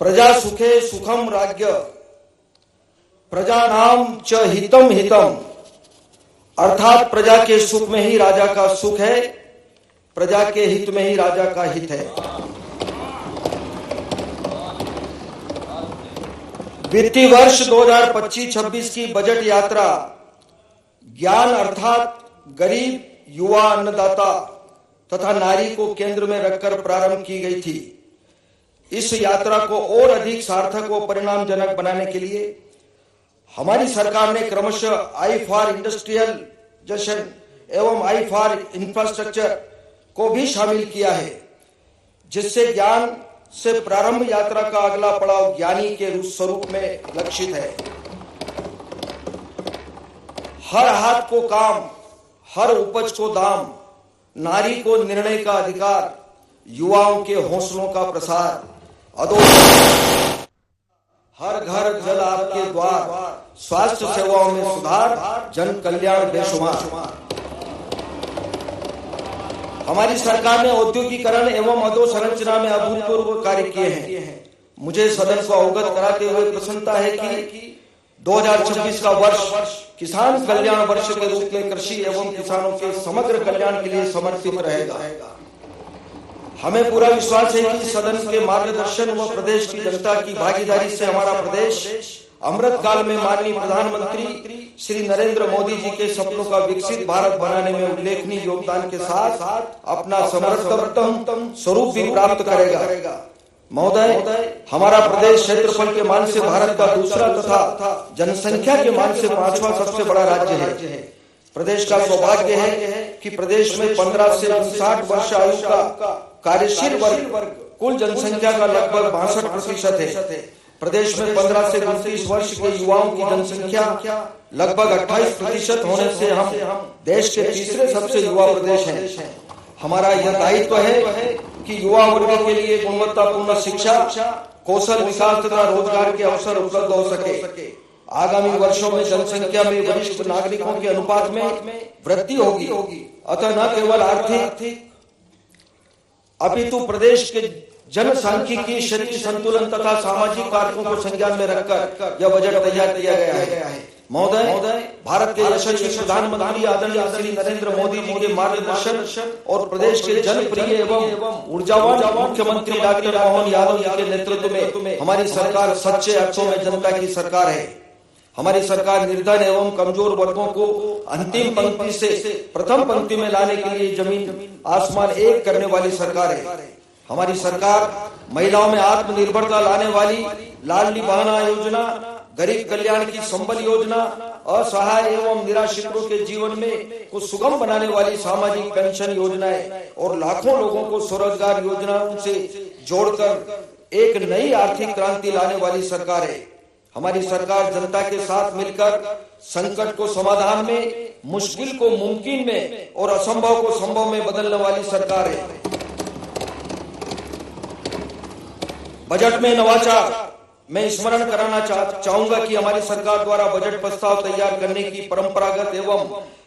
प्रजा सुखे सुखम राज्य प्रजानाम च हितम हितम, अर्थात प्रजा के सुख में ही राजा का सुख है, प्रजा के हित में ही राजा का हित है। वित्तीय वर्ष 2025-26 की बजट यात्रा ज्ञान अर्थात गरीब, युवा, अन्नदाता तथा नारी को केंद्र में रखकर प्रारंभ की गई थी। इस यात्रा को और अधिक सार्थक व परिणामजनक बनाने के लिए हमारी सरकार ने क्रमशः आई फॉर इंडस्ट्रियलाइजेशन एवं आई फॉर इंफ्रास्ट्रक्चर को भी शामिल किया है, जिससे ज्ञान से प्रारंभ यात्रा का अगला पड़ाव ज्ञानी के स्वरूप में लक्षित है। हर हाथ को काम, हर उपज को दाम, नारी को निर्णय का अधिकार, युवाओं के हौसलों का प्रसार, हर घर जल आपके द्वार, स्वास्थ्य सेवाओं में सुधार, जन कल्याण बेशुमार। हमारी सरकार ने औद्योगिकरण एवं अधोसंरचना में अभूतपूर्व कार्य किए हैं। मुझे सदन को अवगत कराते हुए प्रसन्नता है कि 2026 का वर्ष किसान कल्याण वर्ष के रूप में कृषि एवं किसानों के समग्र कल्याण के लिए समर्पित रहेगा। हमें पूरा विश्वास है कि सदन के मार्गदर्शन व प्रदेश की जनता की भागीदारी से हमारा प्रदेश अमृत काल में माननीय प्रधानमंत्री श्री नरेंद्र मोदी जी के सपनों का विकसित भारत बनाने में उल्लेखनीय योगदान के साथ अपना समृद्धतम स्वरूप भी प्राप्त करेगा। महोदय, हमारा प्रदेश क्षेत्रफल के मान से भारत का दूसरा तथा जनसंख्या के मान से 5वां सबसे बड़ा राज्य है। प्रदेश का सौभाग्य है कि प्रदेश में 15 से 59 वर्ष आयु का कार्यशील वर्ग कुल जनसंख्या का लगभग 62% है। प्रदेश में 15 से 29 वर्ष के युवाओं की जनसंख्या लगभग 28% होने से हम देश के तीसरे सबसे युवा प्रदेश हैं। हमारा यह दायित्व है कि युवा वर्ग के लिए गुणवत्तापूर्ण शिक्षा, कौशल विकास तथा रोजगार के अवसर उपलब्ध हो सके। आगामी वर्षों में जनसंख्या में वरिष्ठ नागरिकों के अनुपात में वृद्धि होगी, अतः न केवल आर्थिक अपितु प्रदेश के जनसांख्यिकी, शक्ति संतुलन तथा सामाजिक कारकों को संज्ञान में रखकर यह बजट तैयार किया गया है। महोदय, भारत के यशस्वी प्रधानमंत्री आदरणीय श्री नरेंद्र मोदी जी के मार्गदर्शन और प्रदेश के जनप्रिय एवं ऊर्जावान मुख्यमंत्री डॉक्टर मोहन यादव जी के नेतृत्व में हमारी सरकार सच्चे अर्थों में जनता की सरकार है। हमारी सरकार निर्धन एवं कमजोर वर्गों को अंतिम पंक्ति से प्रथम पंक्ति में लाने के लिए जमीन आसमान एक करने वाली सरकार है। हमारी सरकार महिलाओं में आत्मनिर्भरता लाने वाली लाडली बहन योजना, गरीब कल्याण की संबल योजना, असहाय एवं निराश्रितों के जीवन में को सुगम बनाने वाली सामाजिक पेंशन योजनाएं और लाखों लोगों को स्वरोजगार योजनाओं से जोड़कर एक नई आर्थिक क्रांति लाने वाली सरकार है। हमारी सरकार जनता के साथ मिलकर संकट को समाधान में, मुश्किल को मुमकिन में और असंभव को संभव में बदलने वाली सरकार है। बजट में नवाचार मैं स्मरण कराना चाहूंगा कि हमारी सरकार द्वारा बजट प्रस्ताव तैयार करने की परंपरागत एवं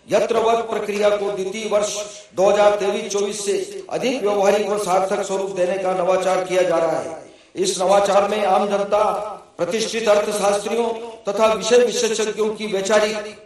यत्रवत प्रक्रिया को द्वितीय वर्ष 2023-24 से अधिक व्यवहारिक व सार्थक स्वरूप देने का नवाचार किया जा रहा है। इस नवाचार में आम जनता, प्रतिष्ठित अर्थशास्त्रियों तथा विषय विशेषज्ञों की वैचारिक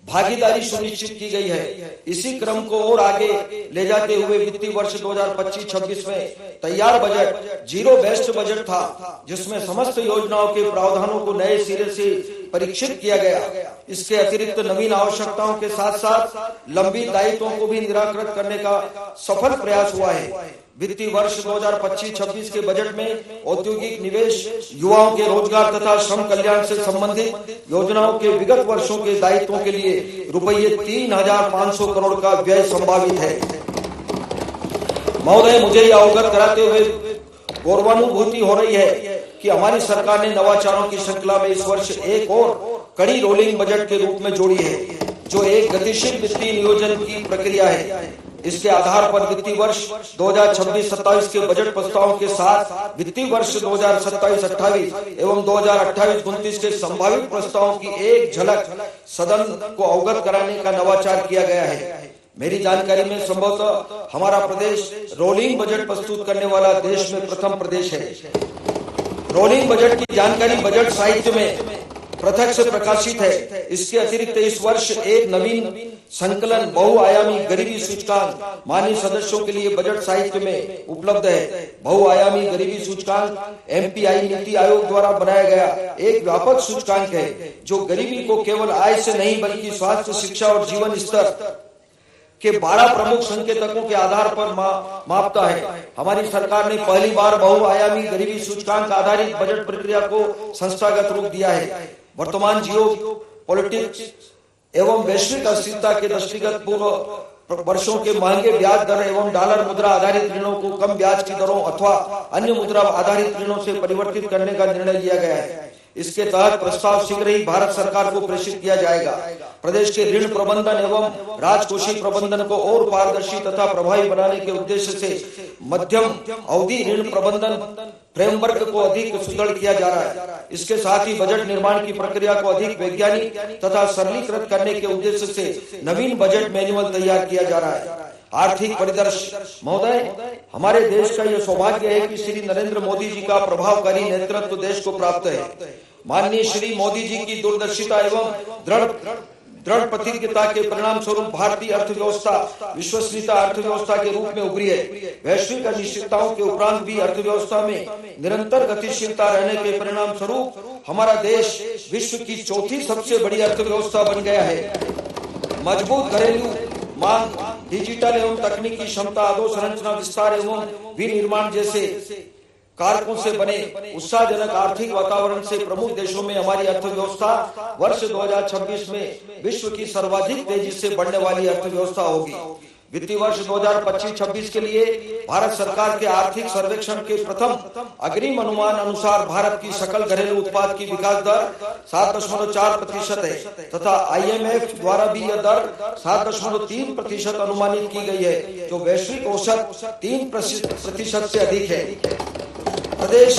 भागीदारी सुनिश्चित की गई है। इसी क्रम को और आगे ले जाते हुए वित्तीय वर्ष 2025-26 में तैयार बजट जीरो बेस्ड बजट था, जिसमें समस्त योजनाओं के प्रावधानों को नए सिरे से परीक्षित किया गया। इसके अतिरिक्त नवीन आवश्यकताओं के साथ साथ लंबित दायित्वों को भी निराकृत करने का सफल प्रयास हुआ है। वित्तीय वर्ष 2025-26 के बजट में औद्योगिक निवेश, युवाओं के रोजगार तथा श्रम कल्याण से संबंधित योजनाओं के विगत वर्षों के दायित्वों के लिए रुपये 3,500 करोड़ का व्यय संभावित है। महोदय, मुझे यह अवगत कराते हुए गौरवानुभूति हो रही है कि हमारी सरकार ने नवाचारों की श्रृंखला में इस वर्ष एक और कड़ी रोलिंग बजट के रूप में जोड़ी है, जो एक गतिशील वित्तीय नियोजन की प्रक्रिया है। इसके आधार पर वित्तीय वर्ष 2026-27 के बजट प्रस्तावों के साथ वित्तीय वर्ष 2027-28 एवं 2028-29 के संभावित प्रस्तावों की एक झलक सदन को अवगत कराने का नवाचार किया गया है। मेरी जानकारी में संभवतः हमारा प्रदेश रोलिंग बजट प्रस्तुत करने वाला देश में प्रथम प्रदेश है। रोलिंग बजट की जानकारी बजट साहित्य में पृथक से प्रकाशित है। इसके अतिरिक्त इस वर्ष एक नवीन संकलन बहुआयामी गरीबी सूचकांक माननीय सदस्यों के लिए बजट साहित्य में उपलब्ध है। बहुआयामी गरीबी सूचकांक एमपीआई नीति आयोग द्वारा बनाया गया एक व्यापक सूचकांक है जो गरीबी को केवल आय से नहीं बल्कि स्वास्थ्य, शिक्षा और जीवन स्तर के 12 प्रमुख संकेतकों के आधार पर मापता है। हमारी सरकार ने पहली बार बहुआयामी गरीबी सूचकांक आधारित बजट प्रक्रिया को संस्थागत रूप दिया है। वर्तमान जियो पॉलिटिक्स एवं वैश्विक अस्थिरता के दृष्टिगत पूर्व वर्षों के महंगे ब्याज दर एवं डॉलर मुद्रा आधारित ऋणों को कम ब्याज की दरों अथवा अन्य मुद्रा आधारित ऋणों से परिवर्तित करने का निर्णय लिया गया है। इसके तहत प्रस्ताव शीघ्र ही भारत सरकार को प्रेषित किया जाएगा। प्रदेश के ऋण प्रबंधन एवं राजकोषीय प्रबंधन को और पारदर्शी तथा प्रभावी बनाने के उद्देश्य से मध्यम अवधि ऋण प्रबंधन फ्रेमवर्क को अधिक सुदृढ़ किया जा रहा है। इसके साथ ही बजट निर्माण की प्रक्रिया को अधिक वैज्ञानिक तथा सरलीकृत करने के उद्देश्य से नवीन बजट मैनुअल तैयार किया जा रहा है। आर्थिक परिदृश्य महोदय, हमारे देश का यह सौभाग्य है कि श्री नरेंद्र मोदी जी का प्रभावकारी नेतृत्व देश को प्राप्त है। माननीय श्री मोदी जी की दूरदर्शिता एवं दृढ़ प्रतिज्ञता के परिणाम स्वरूप भारतीय अर्थव्यवस्था विश्वसनीयता अर्थव्यवस्था के रूप में उभरी है। वैश्विक अनिश्चितताओं के उपरांत भी अर्थव्यवस्था में निरंतर गतिशीलता रहने के परिणाम स्वरूप हमारा देश विश्व की चौथी सबसे बड़ी अर्थव्यवस्था बन गया है। मजबूत घरेलू मांग, डिजिटल एवं तकनीकी क्षमता, अधोसंरचना विस्तार एवं विनिर्माण जैसे कारकों से बने उत्साहजनक आर्थिक वातावरण से प्रमुख देशों में हमारी अर्थव्यवस्था वर्ष 2026 में विश्व की सर्वाधिक तेजी से बढ़ने वाली अर्थव्यवस्था होगी। वित्तीय वर्ष 2025-26 के लिए भारत सरकार के आर्थिक सर्वेक्षण के प्रथम अग्रिम अनुमान अनुसार भारत की सकल घरेलू उत्पाद की विकास दर 7.4% है तथा IMF द्वारा भी यह दर 7.3% अनुमानित की गई है, जो वैश्विक औसत 3% से अधिक है। प्रदेश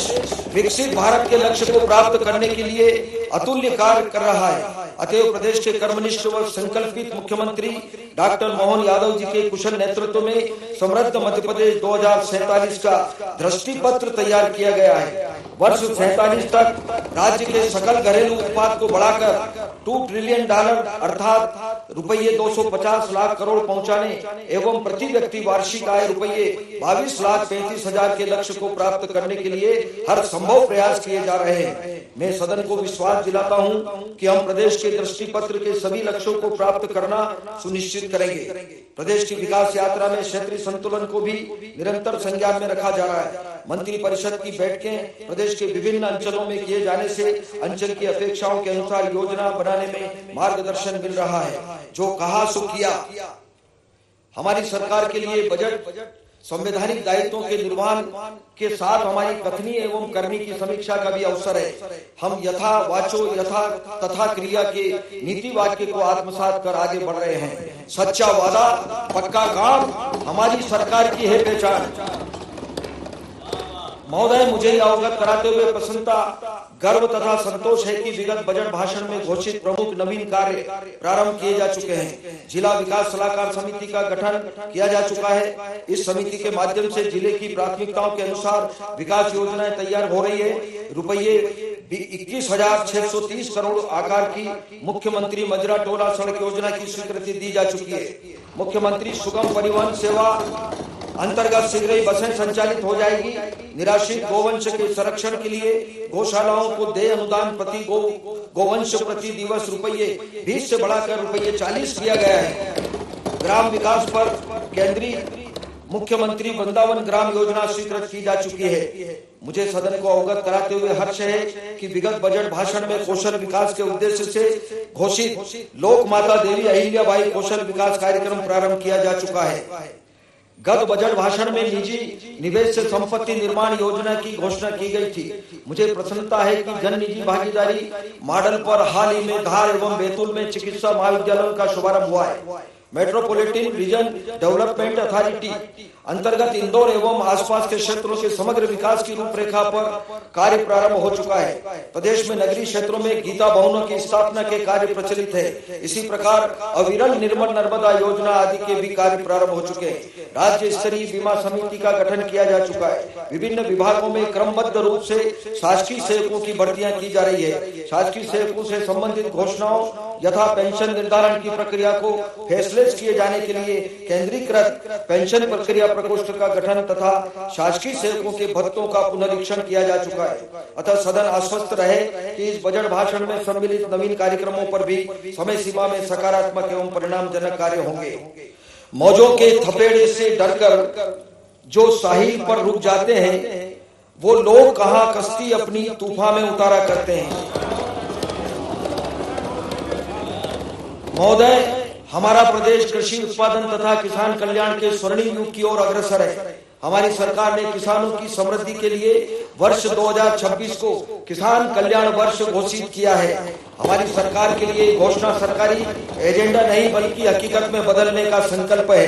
विकसित भारत के लक्ष्य को प्राप्त करने के लिए अतुल्य कार्य कर रहा है। अतएव प्रदेश के कर्मनिष्ठ व संकल्पित मुख्यमंत्री डॉक्टर मोहन यादव जी के कुशल नेतृत्व में समृद्ध मध्य प्रदेश 2047 का दृष्टि पत्र तैयार किया गया है। वर्ष 47 तक राज्य के सकल घरेलू उत्पाद को बढ़ाकर $2 ट्रिलियन अर्थात रुपये 250 लाख करोड़ पहुंचाने एवं प्रति व्यक्ति वार्षिक आय रुपये 22,35,000 के लक्ष्य को प्राप्त करने के लिए हर संभव प्रयास किए जा रहे हैं। मैं सदन को विश्वास दिलाता हूं कि हम प्रदेश के दृष्टि पत्र के सभी लक्ष्यों को प्राप्त करना सुनिश्चित करेंगे। प्रदेश की विकास यात्रा में क्षेत्रीय संतुलन को भी निरंतर संज्ञान में रखा जा रहा है। मंत्री परिषद की बैठकें प्रदेश के विभिन्न अंचलों में किए जाने से अंचल की अपेक्षाओं के अनुसार योजना बनाने में मार्गदर्शन मिल रहा है। जो कहा सो किया। हमारी सरकार के लिए बजट संवैधानिक दायित्वों के निर्वहन के साथ हमारी कथनी एवं करनी की समीक्षा का भी अवसर है। हम यथा वाचो यथा तथा क्रिया के नीति वाक्य को आत्मसात कर आगे बढ़ रहे हैं। सच्चा वादा पक्का काम हमारी सरकार की है पहचान। महोदय, मुझे यह अवगत कराते हुए प्रसन्नता, गर्व तथा संतोष है कि विगत बजट भाषण में घोषित प्रमुख नवीन कार्य प्रारंभ किए जा चुके हैं। जिला विकास सलाहकार समिति का गठन किया जा चुका है। इस समिति के माध्यम से जिले की प्राथमिकताओं के अनुसार विकास योजनाएं तैयार हो रही है। रुपये 21,630 करोड़ आकार की मुख्यमंत्री मजरा टोला सड़क योजना की स्वीकृति दी जा चुकी है। मुख्यमंत्री सुगम परिवहन सेवा अंतर्गत शीघ्र ही बसें संचालित हो जाएगी। निराश्रित गोवंश के संरक्षण के लिए गौशालाओं को देय अनुदान प्रति गोवंश प्रति दिवस रुपये 20 से बढ़ाकर रुपये 40 किया गया है। ग्राम विकास पर केंद्रीय मुख्यमंत्री वृंदावन ग्राम योजना स्वीकृत की जा चुकी है। मुझे सदन को अवगत कराते हुए हर्ष है कि विगत बजट भाषण में कौशल विकास के उद्देश्य से घोषित लोक माता देवी अहिल्याबाई कौशल विकास कार्यक्रम प्रारंभ किया जा चुका है। गत बजट भाषण में निजी निवेश से संपत्ति निर्माण योजना की घोषणा की गई थी। मुझे प्रसन्नता है कि जन निजी भागीदारी मॉडल पर हाल ही में धार एवं बैतूल में चिकित्सा महाविद्यालयों का शुभारंभ हुआ है। मेट्रोपॉलिटन रीजन डेवलपमेंट अथॉरिटी अंतर्गत इंदौर एवं आसपास के क्षेत्रों के समग्र विकास की रूपरेखा पर कार्य प्रारंभ हो चुका है। प्रदेश में नगरीय क्षेत्रों में गीता भवनों की स्थापना के कार्य प्रचलित है। इसी प्रकार अविरल निर्मल नर्मदा योजना आदि के भी कार्य प्रारंभ हो चुके हैं। राज्य स्तरीय बीमा समिति का गठन किया जा चुका है। विभिन्न विभागों में क्रमबद्ध रूप से शासकीय सेवकों की भर्तियां की जा रही है। शासकीय सेवकों से संबंधित घोषणाओं यथा पेंशन निर्धारण की प्रक्रिया को फैसले किए जाने के लिए केंद्रीकृत पेंशन प्रक्रिया प्रकोष्ठ का गठन तथा शासकीय सेवकों के भत्तों का पुनरीक्षण किया जा चुका है। अतः सदन आश्वस्त रहे कि इस बजट भाषण में सम्मिलित नवीन कार्यक्रमों पर भी समय सीमा में सकारात्मक एवं परिणामजनक कार्य होंगे। मौजों के थपेड़े से डरकर जो साहिल पर रुक जाते हैं, वो लोग कहां कश्ती अपनी तूफान में उतारा करते हैं। महोदय, हमारा प्रदेश कृषि उत्पादन तथा किसान कल्याण के स्वर्णिम युग की ओर अग्रसर है। हमारी सरकार ने किसानों की समृद्धि के लिए वर्ष 2026 को किसान कल्याण वर्ष घोषित किया है। हमारी सरकार के लिए घोषणा सरकारी एजेंडा नहीं बल्कि हकीकत में बदलने का संकल्प है।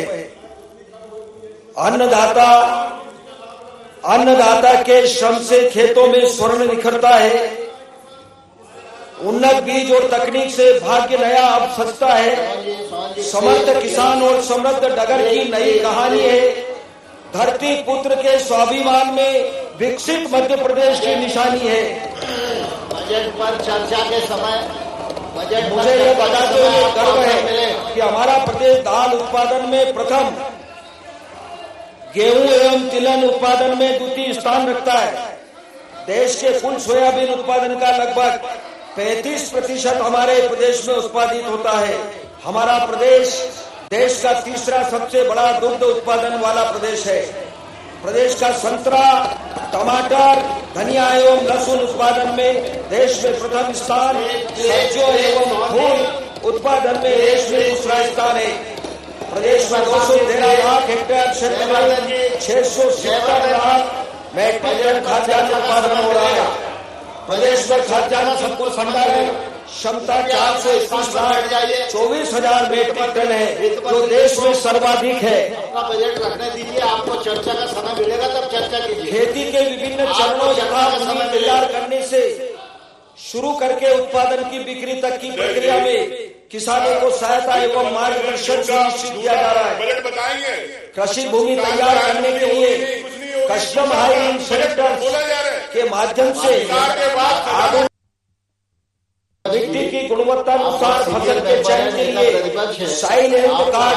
अन्नदाता के श्रम से खेतों में स्वर्ण निखरता है। उन्नत बीज और तकनीक से भाग्य नया अब सस्ता है। समर्थ किसान और समृद्ध डगर की नई कहानी है। धरती पुत्र के स्वाभिमान में विकसित मध्य प्रदेश की निशानी है। बजट पर चर्चा के समय मुझे यह बताते हुए गर्व है कि हमारा प्रदेश दाल उत्पादन में प्रथम, गेहूं एवं तिलहन उत्पादन में द्वितीय स्थान रखता है। देश के कुल सोयाबीन उत्पादन का लगभग 35% हमारे प्रदेश में उत्पादित होता है। हमारा प्रदेश देश का तीसरा सबसे बड़ा दुग्ध उत्पादन वाला प्रदेश है। प्रदेश का संतरा, टमाटर, धनिया एवं लहसुन उत्पादन में देश में प्रथम स्थान, सब्जियों एवं फूल उत्पादन में देश में दूसरा स्थान है। प्रदेश में 213 लाख हेक्टेयर क्षेत्र में 670 लाख मैट्रिक टन खाद्यान्न उत्पादन हो रहा है। प्रदेश में खाद्यान्न संकुल भंडार में क्षमता 421 लाख 24,000 मैट्रिक टन है, जो देश में सर्वाधिक है। अपना बजट रखने दीजिए, आपको चर्चा का समय मिलेगा तब चर्चा कीजिए। खेती के विभिन्न चरणों यथा भूमि तैयार करने से शुरू करके उत्पादन की बिक्री तक की प्रक्रिया में किसानों को सहायता एवं मार्गदर्शन सुनिश्चित किया जा रहा है। कृषि भूमि तैयार करने के लिए कस्टम हायरिंग सेंटर के माध्यम से मिट्टी की गुणवत्ता अनुसार फसल के चयन के लिए साइल हेल्थ कार्ड,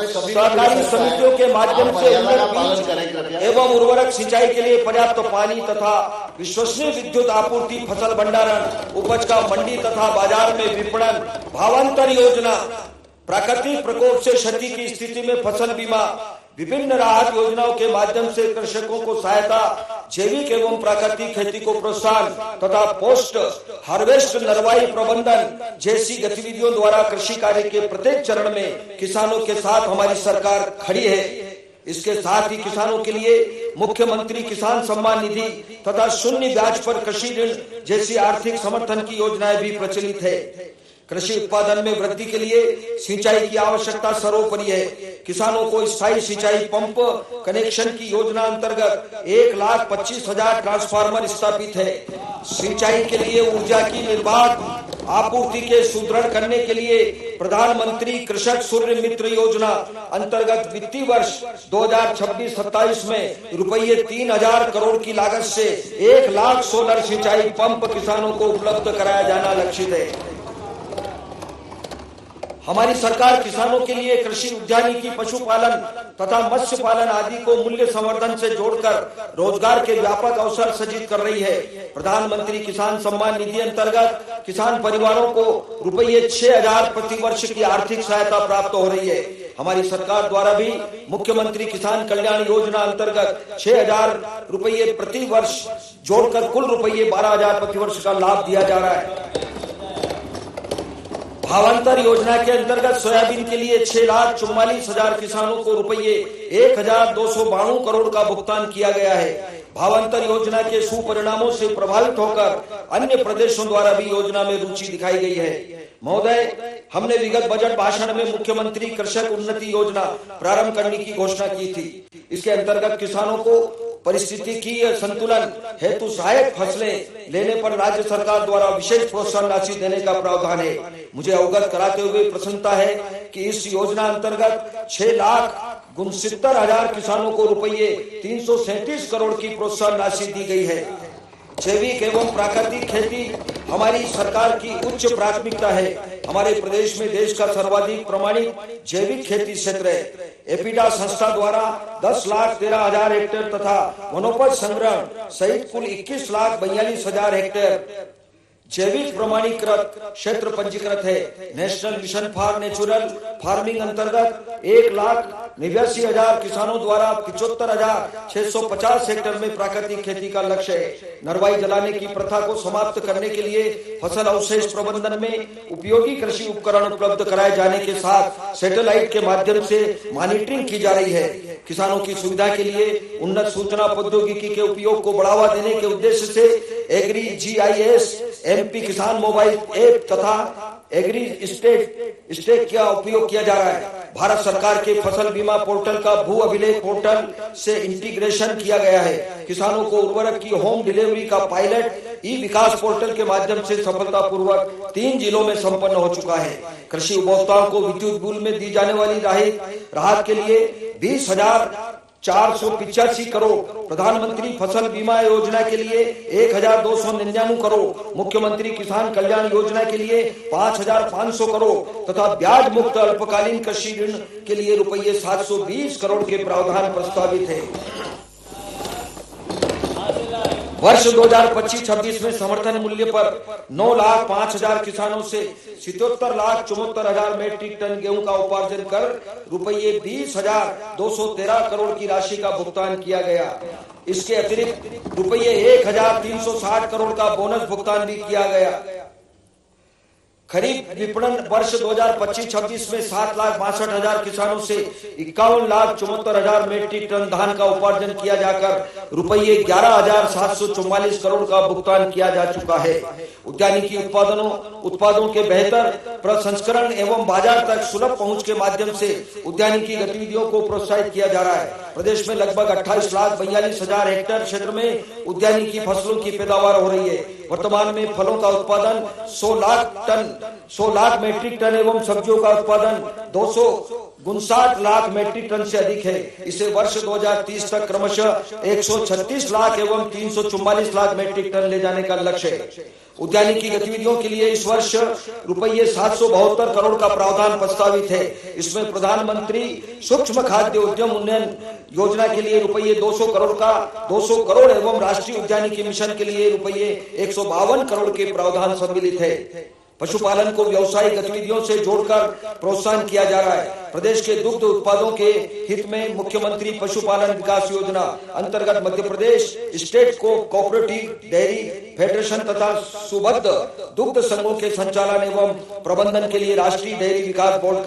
सहकारी समितियों के माध्यम से उन्नत बीज एवं उर्वरक सिंचाई के लिए पर्याप्त पानी तथा विश्वसनीय विद्युत आपूर्ति, फसल भंडारण, उपज का मंडी तथा बाजार में विपणन, भावांतर योजना, प्राकृतिक प्रकोप से क्षति की स्थिति में फसल बीमा, विभिन्न राहत योजनाओं के माध्यम से कृषकों को सहायता, जैविक एवं प्राकृतिक खेती को प्रोत्साहन तथा पोस्ट हार्वेस्ट नरवाई प्रबंधन जैसी गतिविधियों द्वारा कृषि कार्य के प्रत्येक चरण में किसानों के साथ हमारी सरकार खड़ी है। इसके साथ ही किसानों के लिए मुख्यमंत्री किसान सम्मान निधि तथा शून्य ब्याज पर कृषि ऋण जैसी आर्थिक समर्थन की योजनाएं भी प्रचलित है। कृषि उत्पादन में वृद्धि के लिए सिंचाई की आवश्यकता सर्वोपरि है। किसानों को स्थायी सिंचाई पंप कनेक्शन की योजना अंतर्गत 1,25,000 ट्रांसफार्मर स्थापित है। सिंचाई के लिए ऊर्जा की निर्बाध आपूर्ति के सुदृढ़ करने के लिए प्रधानमंत्री कृषक सूर्य मित्र योजना अंतर्गत वित्तीय वर्ष 2026-27 में रुपये 3,000 करोड़ की लागत से 1 लाख सोलर सिंचाई पंप किसानों को उपलब्ध कराया जाना लक्षित है। हमारी सरकार किसानों के लिए कृषि उद्यानिकी, पशुपालन तथा मत्स्य पालन आदि को मूल्य संवर्धन से जोड़कर रोजगार के व्यापक अवसर सृजित कर रही है। प्रधानमंत्री किसान सम्मान निधि अंतर्गत किसान परिवारों को रुपये 6,000 प्रति वर्ष की आर्थिक सहायता प्राप्त हो रही है। हमारी सरकार द्वारा भी मुख्यमंत्री किसान कल्याण योजना अंतर्गत 6,000 रुपये प्रति वर्ष जोड़कर कुल रुपये 12,000 प्रति वर्ष का लाभ दिया जा रहा है। भावांतर योजना के अंतर्गत सोयाबीन के लिए 6,44,000 किसानों को रुपये 1,292 करोड़ का भुगतान किया गया है। भावांतर योजना के सुपरिणामों से प्रभावित होकर अन्य प्रदेशों द्वारा भी योजना में रुचि दिखाई गई है। महोदय, हमने विगत बजट भाषण में मुख्यमंत्री कृषक उन्नति योजना प्रारंभ करने की घोषणा की थी। इसके अंतर्गत किसानों को पारिस्थितिकीय संतुलन हेतु सहायक फसलें लेने पर राज्य सरकार द्वारा विशेष प्रोत्साहन राशि देने का प्रावधान है। मुझे अवगत कराते हुए प्रसन्नता है कि इस योजना अंतर्गत 6,69,000 किसानों को रुपये 337 करोड़ की प्रोत्साहन राशि दी गई है। जैविक एवं प्राकृतिक खेती हमारी सरकार की उच्च प्राथमिकता है। हमारे प्रदेश में देश का सर्वाधिक प्रमाणित जैविक खेती क्षेत्र है। एपीडा संस्था द्वारा 10,13,000 हेक्टेयर तथा वनोपज संग्रहण सहित कुल 21,42,000 हेक्टेयर जैविक प्रमाणीकृत क्षेत्र पंजीकृत है। National mission for natural farming अंतर्गत 1,89,000 किसानों द्वारा 75,650 हेक्टेयर में प्राकृतिक खेती का लक्ष्य है। नरवाई जलाने की प्रथा को समाप्त करने के लिए फसल अवशेष प्रबंधन में उपयोगी कृषि उपकरण उपलब्ध कराए जाने के साथ सैटेलाइट के माध्यम से मॉनिटरिंग की जा रही है। किसानों की सुविधा के लिए उन्नत सूचना प्रौद्योगिकी के उपयोग को बढ़ावा देने के उद्देश्य से एग्री GIS, MP किसान मोबाइल ऐप तथा एग्री स्टेट का उपयोग किया जा रहा है। भारत सरकार के फसल बीमा पोर्टल का भू अभिलेख पोर्टल से इंटीग्रेशन किया गया है। किसानों को उर्वरक की होम डिलीवरी का पायलट ई विकास पोर्टल के माध्यम से सफलतापूर्वक 3 जिलों में संपन्न हो चुका है। कृषि उपभोक्ताओं को विद्युत बिल में दी जाने वाली राहत के लिए 20,485 करोड़, प्रधानमंत्री फसल बीमा योजना के लिए 1,299 करोड़, मुख्यमंत्री किसान कल्याण योजना के लिए 5,500 करोड़ तथा ब्याज मुक्त अल्पकालीन कृषि ऋण के लिए रुपये 720 करोड़ के प्रावधान प्रस्तावित है। वर्ष 2025-26 में समर्थन मूल्य पर 9,05,000 किसानों से 77,74,000 मेट्रिक टन गेहूं का उपार्जन कर रुपये 20,213 करोड़ की राशि का भुगतान किया गया। इसके अतिरिक्त रुपये 1,360 करोड़ का बोनस भुगतान भी किया गया। खरीफ विपणन वर्ष 2025-26 में 7,62,000 किसानों से 51,74,000 मेट्रिक टन धान का उपार्जन किया जाकर रुपये 11,744 करोड़ का भुगतान किया जा चुका है। उद्यानिकी उत्पादों के बेहतर प्रसंस्करण एवं बाजार तक सुलभ पहुंच के माध्यम से उद्यानिकी गतिविधियों को प्रोत्साहित किया जा रहा है। प्रदेश में लगभग 28,42,000 हेक्टेयर क्षेत्र में उद्यानिकी फसलों की पैदावार हो रही है। वर्तमान में फलों का उत्पादन 100 लाख मेट्रिक टन एवं सब्जियों का उत्पादन 259 लाख मेट्रिक टन से अधिक है। इसे वर्ष 2030 तक क्रमशः 136 लाख एवं 344 लाख मेट्रिक टन ले जाने का लक्ष्य है। उद्यानिकी गतिविधियों के लिए इस वर्ष रुपये 772 करोड़ का प्रावधान प्रस्तावित है। इसमें प्रधानमंत्री सूक्ष्म खाद्य उद्यम उन्नयन योजना के लिए रुपये 200 करोड़ एवं राष्ट्रीय उद्यानिकी मिशन के लिए रुपये 152 करोड़ के प्रावधान सम्मिलित है। पशुपालन को व्यावसायिक गतिविधियों से जोड़कर प्रोत्साहन किया जा रहा है। प्रदेश के दुग्ध उत्पादों के हित में मुख्यमंत्री पशुपालन विकास योजना अंतर्गत Madhya Pradesh state cooperative dairy federation तथा सुबद्ध दुग्ध संघों के संचालन एवं प्रबंधन के लिए राष्ट्रीय डेयरी विकास बोर्ड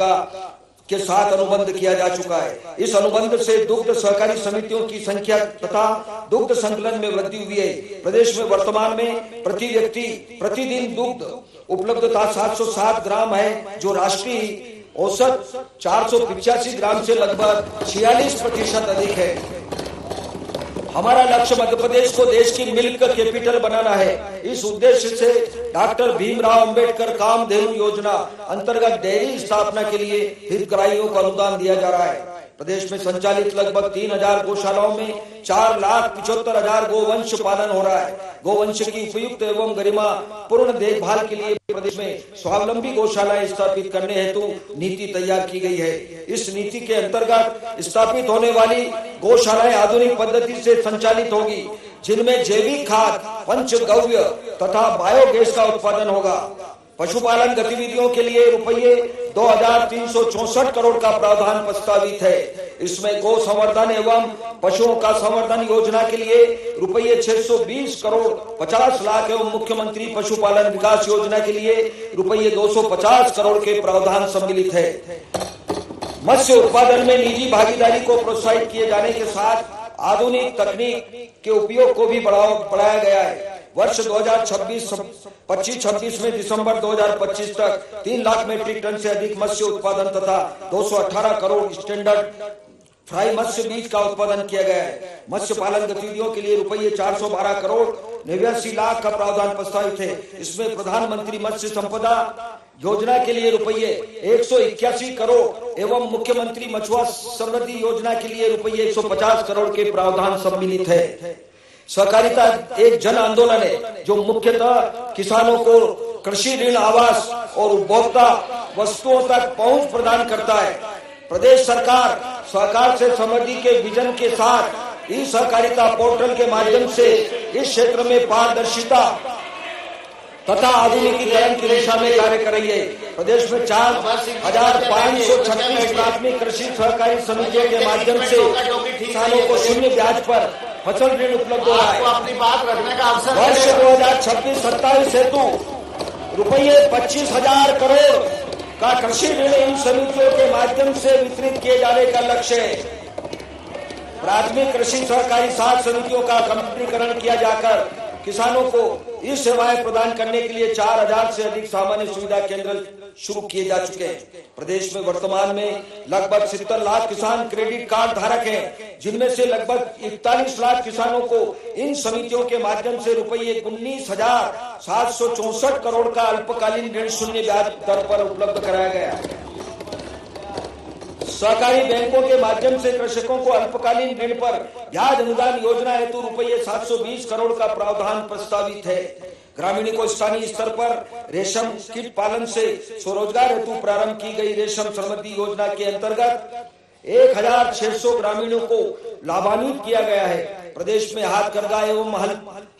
के साथ अनुबंध किया जा चुका है। इस अनुबंध से दुग्ध सहकारी समितियों की संख्या तथा दुग्ध संकलन में वृद्धि हुई है। प्रदेश में वर्तमान में प्रति व्यक्ति प्रतिदिन दुग्ध उपलब्धता 707 ग्राम है, जो राष्ट्रीय औसत 485 ग्राम से लगभग 46% अधिक है। हमारा लक्ष्य मध्य प्रदेश को देश की मिल्क कैपिटल बनाना है। इस उद्देश्य से डॉक्टर भीमराव अंबेडकर कामधेनु योजना अंतर्गत डेयरी स्थापना के लिए हितग्राहियों को अनुदान दिया जा रहा है। प्रदेश में संचालित लगभग 3,000 गौशालाओं में 4,75,000 गोवंश पालन हो रहा है। गोवंश की उपयुक्त एवं गरिमा पूर्ण देखभाल के लिए प्रदेश में स्वावलंबी गौशालाएं स्थापित करने हेतु नीति तैयार की गई है। इस नीति के अंतर्गत स्थापित होने वाली गौशालाएं आधुनिक पद्धति से संचालित होगी, जिनमें जैविक खाद, पंचगव्य तथा बायोगैस का उत्पादन होगा। पशुपालन गतिविधियों के लिए रुपये 2,364 करोड़ का प्रावधान प्रस्तावित है। इसमें गौ संवर्धन एवं पशुओं का संवर्धन योजना के लिए रुपये 620 करोड़ 50 लाख एवं मुख्यमंत्री पशुपालन विकास योजना के लिए रुपये 250 करोड़ के प्रावधान सम्मिलित है। मत्स्य उत्पादन में निजी भागीदारी को प्रोत्साहित किए जाने के साथ आधुनिक तकनीक के उपयोग को भी बढ़ाया गया है। वर्ष 2025-26 में दिसंबर 2025 तक 3 लाख मीट्रिक टन से अधिक मत्स्य उत्पादन तथा 218 करोड़ स्टैंडर्ड फ्राई मत्स्य बीज का उत्पादन किया गया है। मत्स्य पालन गतिविधियों के लिए रुपये 412 करोड़ 89 लाख का प्रावधान प्रस्तावित है। इसमें प्रधानमंत्री मत्स्य संपदा योजना के लिए रुपये 181 करोड़ एवं मुख्यमंत्री मछुआ समृद्धि योजना के लिए रुपये 150 करोड़ के प्रावधान सम्मिलित है। सहकारिता एक जन आंदोलन है जो मुख्यतः किसानों को कृषि ऋण, आवास और उपभोक्ता वस्तुओं तक पहुंच प्रदान करता है। प्रदेश सरकार सहकार से समृद्धि के विजन के साथ ई सहकारिता पोर्टल के माध्यम से इस क्षेत्र में पारदर्शिता तथा आधुनिकीकरण की दिशा में कार्य कर रही है। प्रदेश में 4,536 प्राथमिक कृषि सहकारी समितियों के माध्यम से किसानों को शून्य ब्याज पर फसल ऋण उपलब्ध हो रहा है। अपनी बात रखने का अवसर वर्ष 2026-27 हेतु रुपये 25,000 करोड़ का कृषि ऋण इन समितियों के माध्यम से वितरित किए जाने का लक्ष्य है। प्राथमिक कृषि सहकारी 7 समितियों का कंप्यूटरीकरण किया जाकर किसानों को इस सेवाएं प्रदान करने के लिए 4,000 से अधिक सामान्य सुविधा केंद्र शुरू किए जा चुके हैं। प्रदेश में वर्तमान में लगभग 70 लाख किसान क्रेडिट कार्ड धारक हैं, जिनमें से लगभग 41 लाख किसानों को इन समितियों के माध्यम से रुपये 19,764 करोड़ का अल्पकालीन ऋण शून्य ब्याज दर पर उपलब्ध कराया गया। सहकारी बैंकों के माध्यम से कृषकों को अल्पकालीन ऋण पर ब्याज अनुदान योजना हेतु रुपये 720 करोड़ का प्रावधान प्रस्तावित है। ग्रामीणों को स्थानीय स्तर पर रेशम कीट पालन से स्वरोजगार हेतु प्रारंभ की गई रेशम समृद्धि योजना के अंतर्गत 1,600 ग्रामीणों को लाभान्वित किया गया है। प्रदेश में हाथकरघा एवं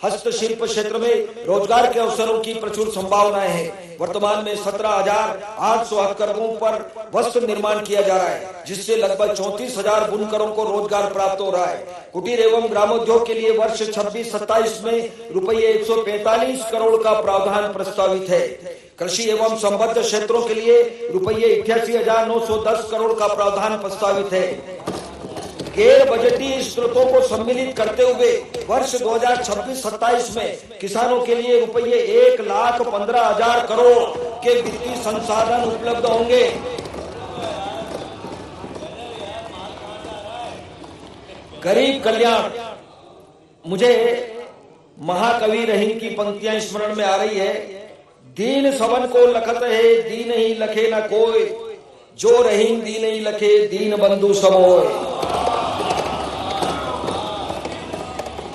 हस्तशिल्प क्षेत्र में रोजगार के अवसरों की प्रचुर संभावनाएं हैं। वर्तमान में 17,800 हथकरघों पर वस्त्र निर्माण किया जा रहा है, जिससे लगभग 34,000 बुनकरों को रोजगार प्राप्त हो रहा है। कुटीर एवं ग्रामोद्योग के लिए वर्ष 26-27 में रुपये 145 करोड़ का प्रावधान प्रस्तावित है। कृषि एवं संबद्ध क्षेत्रों के लिए रुपये 88,910 करोड़ का प्रावधान प्रस्तावित है। गैर बजटीय स्रोतों को सम्मिलित करते हुए वर्ष 2026-27 में किसानों के लिए रुपये 1,15,000 करोड़ के वित्तीय संसाधन उपलब्ध होंगे। गरीब कल्याण, मुझे महाकवि रहीम की पंक्तियां स्मरण में आ रही है। दीन सबन को लखत है, दीन ही लखे न कोई, जो रहीम दीन ही लखे, दीन बंधु सब होए।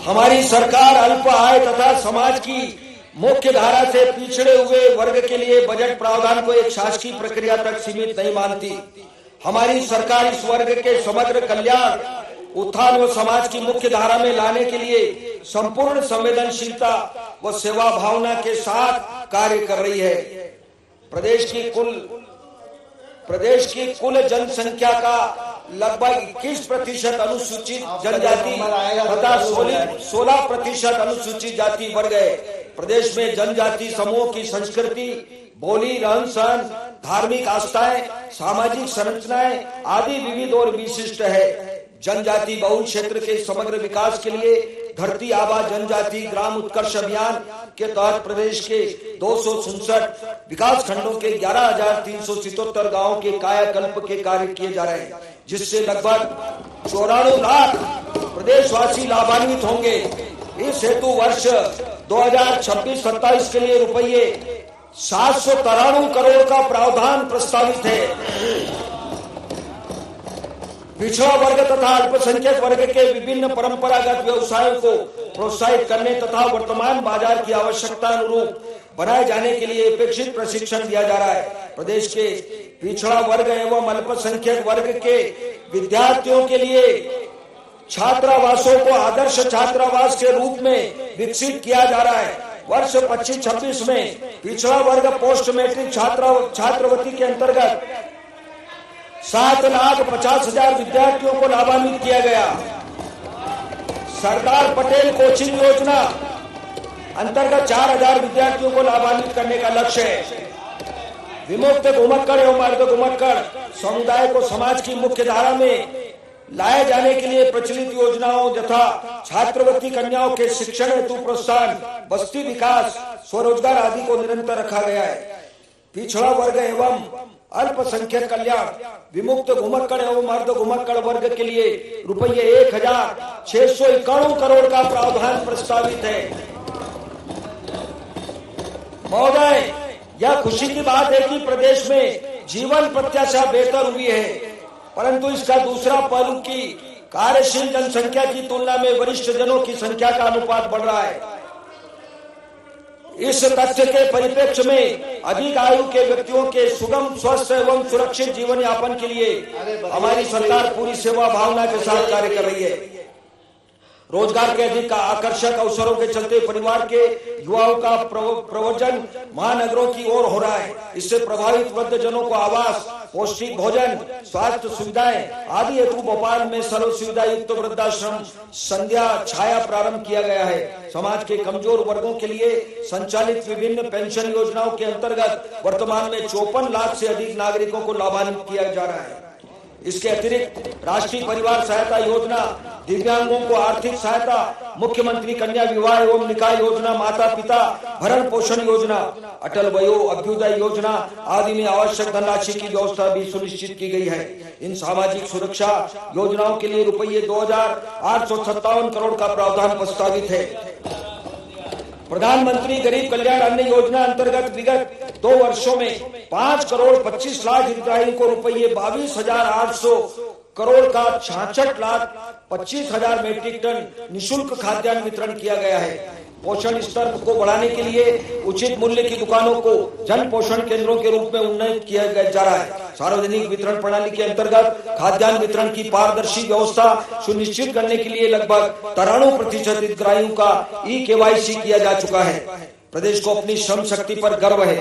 हमारी सरकार अल्प आय तथा समाज की मुख्य धारा से पिछड़े हुए वर्ग के लिए बजट प्रावधान को एक शासकीय प्रक्रिया तक सीमित नहीं मानती। हमारी सरकार इस वर्ग के समग्र कल्याण, उत्थान व समाज की मुख्य धारा में लाने के लिए संपूर्ण संवेदनशीलता व सेवा भावना के साथ कार्य कर रही है। प्रदेश की कुल जनसंख्या का लगभग 21% अनुसूचित जनजाति तथा 16% अनुसूचित जाति वर्ग है। प्रदेश में जनजाति समूह की संस्कृति, बोली, रहन सहन, धार्मिक आस्थाएं, सामाजिक संरचनाएं आदि विविध और विशिष्ट है। जनजाति बहुल क्षेत्र के समग्र विकास के लिए धरती आबा जनजाति ग्राम उत्कर्ष अभियान के तहत प्रदेश के 267 विकास खंडों के 11,377 गांवों के कायाकल्प के कार्य किए जा रहे हैं, जिससे लगभग 94 लाख प्रदेशवासी लाभान्वित होंगे। इस हेतु वर्ष 2026-27 के लिए रुपये 793 करोड़ का प्रावधान प्रस्तावित है। पिछड़ा वर्ग तथा अल्पसंख्यक वर्ग के विभिन्न परंपरागत व्यवसायों को प्रोत्साहित करने तथा वर्तमान बाजार की आवश्यकता अनुरूप बनाए जाने के लिए अपेक्षित प्रशिक्षण दिया जा रहा है। प्रदेश के पिछड़ा वर्ग एवं अल्पसंख्यक वर्ग के विद्यार्थियों के लिए छात्रावासों को आदर्श छात्रावास के रूप में विकसित किया जा रहा है। वर्ष 25-26 में पिछड़ा वर्ग पोस्ट मैट्रिक छात्रवृत्ति के अंतर्गत 7,50,000 विद्यार्थियों को लाभान्वित किया गया। सरदार पटेल कोचिंग योजना अंतर्गत 4,000 विद्यार्थियों को लाभान्वित करने का लक्ष्य है। विमुक्त घुमक्कड़ एवं अर्ध घुमक्कड़ समुदाय को समाज की मुख्य धारा में लाए जाने के लिए प्रचलित योजनाओं यथा छात्रवृत्ति, कन्याओं के शिक्षण हेतु प्रोत्साहन, बस्ती विकास, स्वरोजगार आदि को निरंतर रखा गया है। पिछड़ा वर्ग एवं अल्पसंख्यक कल्याण, विमुक्त घुमक्कड़ एवं अर्ध घुमक्कड़ वर्ग के लिए रुपये 1691 करोड़ का प्रावधान प्रस्तावित है। महोदय, यह खुशी की बात है कि प्रदेश में जीवन प्रत्याशा बेहतर हुई है, परंतु इसका दूसरा पहलू की कार्यशील जनसंख्या की तुलना में वरिष्ठ जनों की संख्या का अनुपात बढ़ रहा है। इस तथ्य के परिप्रेक्ष्य में अधिक आयु के व्यक्तियों के सुगम, स्वस्थ एवं सुरक्षित जीवन यापन के लिए हमारी सरकार पूरी सेवा भावना के साथ कार्य कर रही है। रोजगार के अधिक आकर्षक अवसरों के चलते परिवार के युवाओं का प्रवर्जन महानगरों की ओर हो रहा है। इससे प्रभावित वृद्धजनों को आवास, पौष्टिक भोजन, स्वास्थ्य सुविधाएं आदि हेतु भोपाल में सर्व सुविधा युक्त वृद्धाश्रम संध्या छाया प्रारंभ किया गया है। समाज के कमजोर वर्गों के लिए संचालित विभिन्न पेंशन योजनाओं के अंतर्गत वर्तमान में 54 लाख से अधिक नागरिकों को लाभान्वित किया जा रहा है। इसके अतिरिक्त राष्ट्रीय परिवार सहायता योजना, दिव्यांगों को आर्थिक सहायता, मुख्यमंत्री कन्या विवाह एवं निकाह योजना, माता पिता भरण पोषण योजना, अटल वयो अभ्युदय योजना आदि में आवश्यक धनराशि की व्यवस्था भी सुनिश्चित की गई है। इन सामाजिक सुरक्षा योजनाओं के लिए रुपये 2857 करोड़ का प्रावधान प्रस्तावित है। प्रधानमंत्री गरीब कल्याण अन्न योजना अंतर्गत विगत 2 वर्षों में 5 करोड़ 25 लाख हितग्राहियों को रुपये 22,800 करोड़ का 66 लाख 25,000 मीट्रिक टन निःशुल्क खाद्यान्न वितरण किया गया है। पोषण स्तर को बढ़ाने के लिए उचित मूल्य की दुकानों को जन पोषण केंद्रों के रूप में उन्नत किया जा रहा है। सार्वजनिक वितरण प्रणाली के अंतर्गत खाद्यान्न वितरण की पारदर्शी व्यवस्था सुनिश्चित करने के लिए लगभग 93% हितग्राहियों का ई-KYC किया जा चुका है। प्रदेश को अपनी श्रम शक्ति पर गर्व है।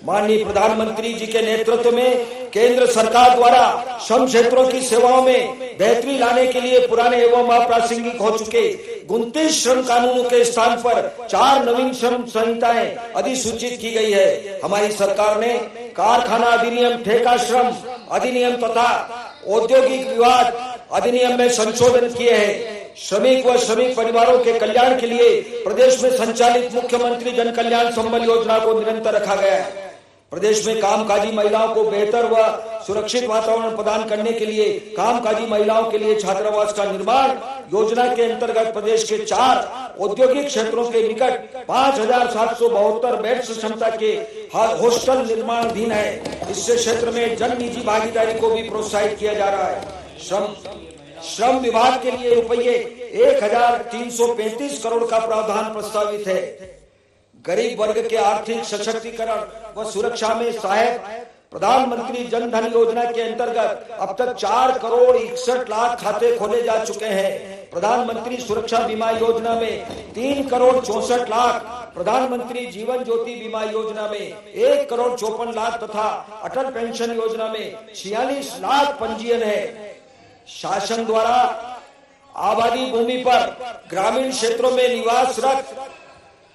माननीय प्रधानमंत्री जी के नेतृत्व में केंद्र सरकार द्वारा श्रम क्षेत्रों की सेवाओं में बेहतरी लाने के लिए पुराने एवं अप्रासंगिक हो चुके 29 श्रम कानूनों के स्थान पर 4 नवीन श्रम संहिताएं अधिसूचित की गई है। हमारी सरकार ने कारखाना अधिनियम, ठेका श्रम अधिनियम तथा औद्योगिक विवाद अधिनियम में संशोधन किए हैं। श्रमिक व श्रमिक परिवारों के कल्याण के लिए प्रदेश में संचालित मुख्यमंत्री जन कल्याण संबल योजना को निरंतर रखा गया है। प्रदेश में कामकाजी महिलाओं को बेहतर व सुरक्षित वातावरण प्रदान करने के लिए कामकाजी महिलाओं के लिए छात्रावास का निर्माण योजना के अंतर्गत प्रदेश के 4 औद्योगिक क्षेत्रों के निकट 5,772 बेड्स क्षमता के हॉस्टल निर्माणाधीन है। इससे क्षेत्र में जन निजी भागीदारी को भी प्रोत्साहित किया जा रहा है। श्रम विभाग के लिए रुपये 1,335 करोड़ का प्रावधान प्रस्तावित है। गरीब वर्ग के आर्थिक सशक्तिकरण व सुरक्षा में सहायक प्रधानमंत्री जन धन योजना के अंतर्गत अब तक 4 करोड़ 61 लाख खाते खोले जा चुके हैं। प्रधानमंत्री सुरक्षा बीमा योजना में 3 करोड़ 64 लाख, प्रधानमंत्री जीवन ज्योति बीमा योजना में 1 करोड़ 54 लाख तथा अटल पेंशन योजना में 46 लाख पंजीयन है। शासन द्वारा आबादी भूमि पर ग्रामीण क्षेत्रों में निवासरत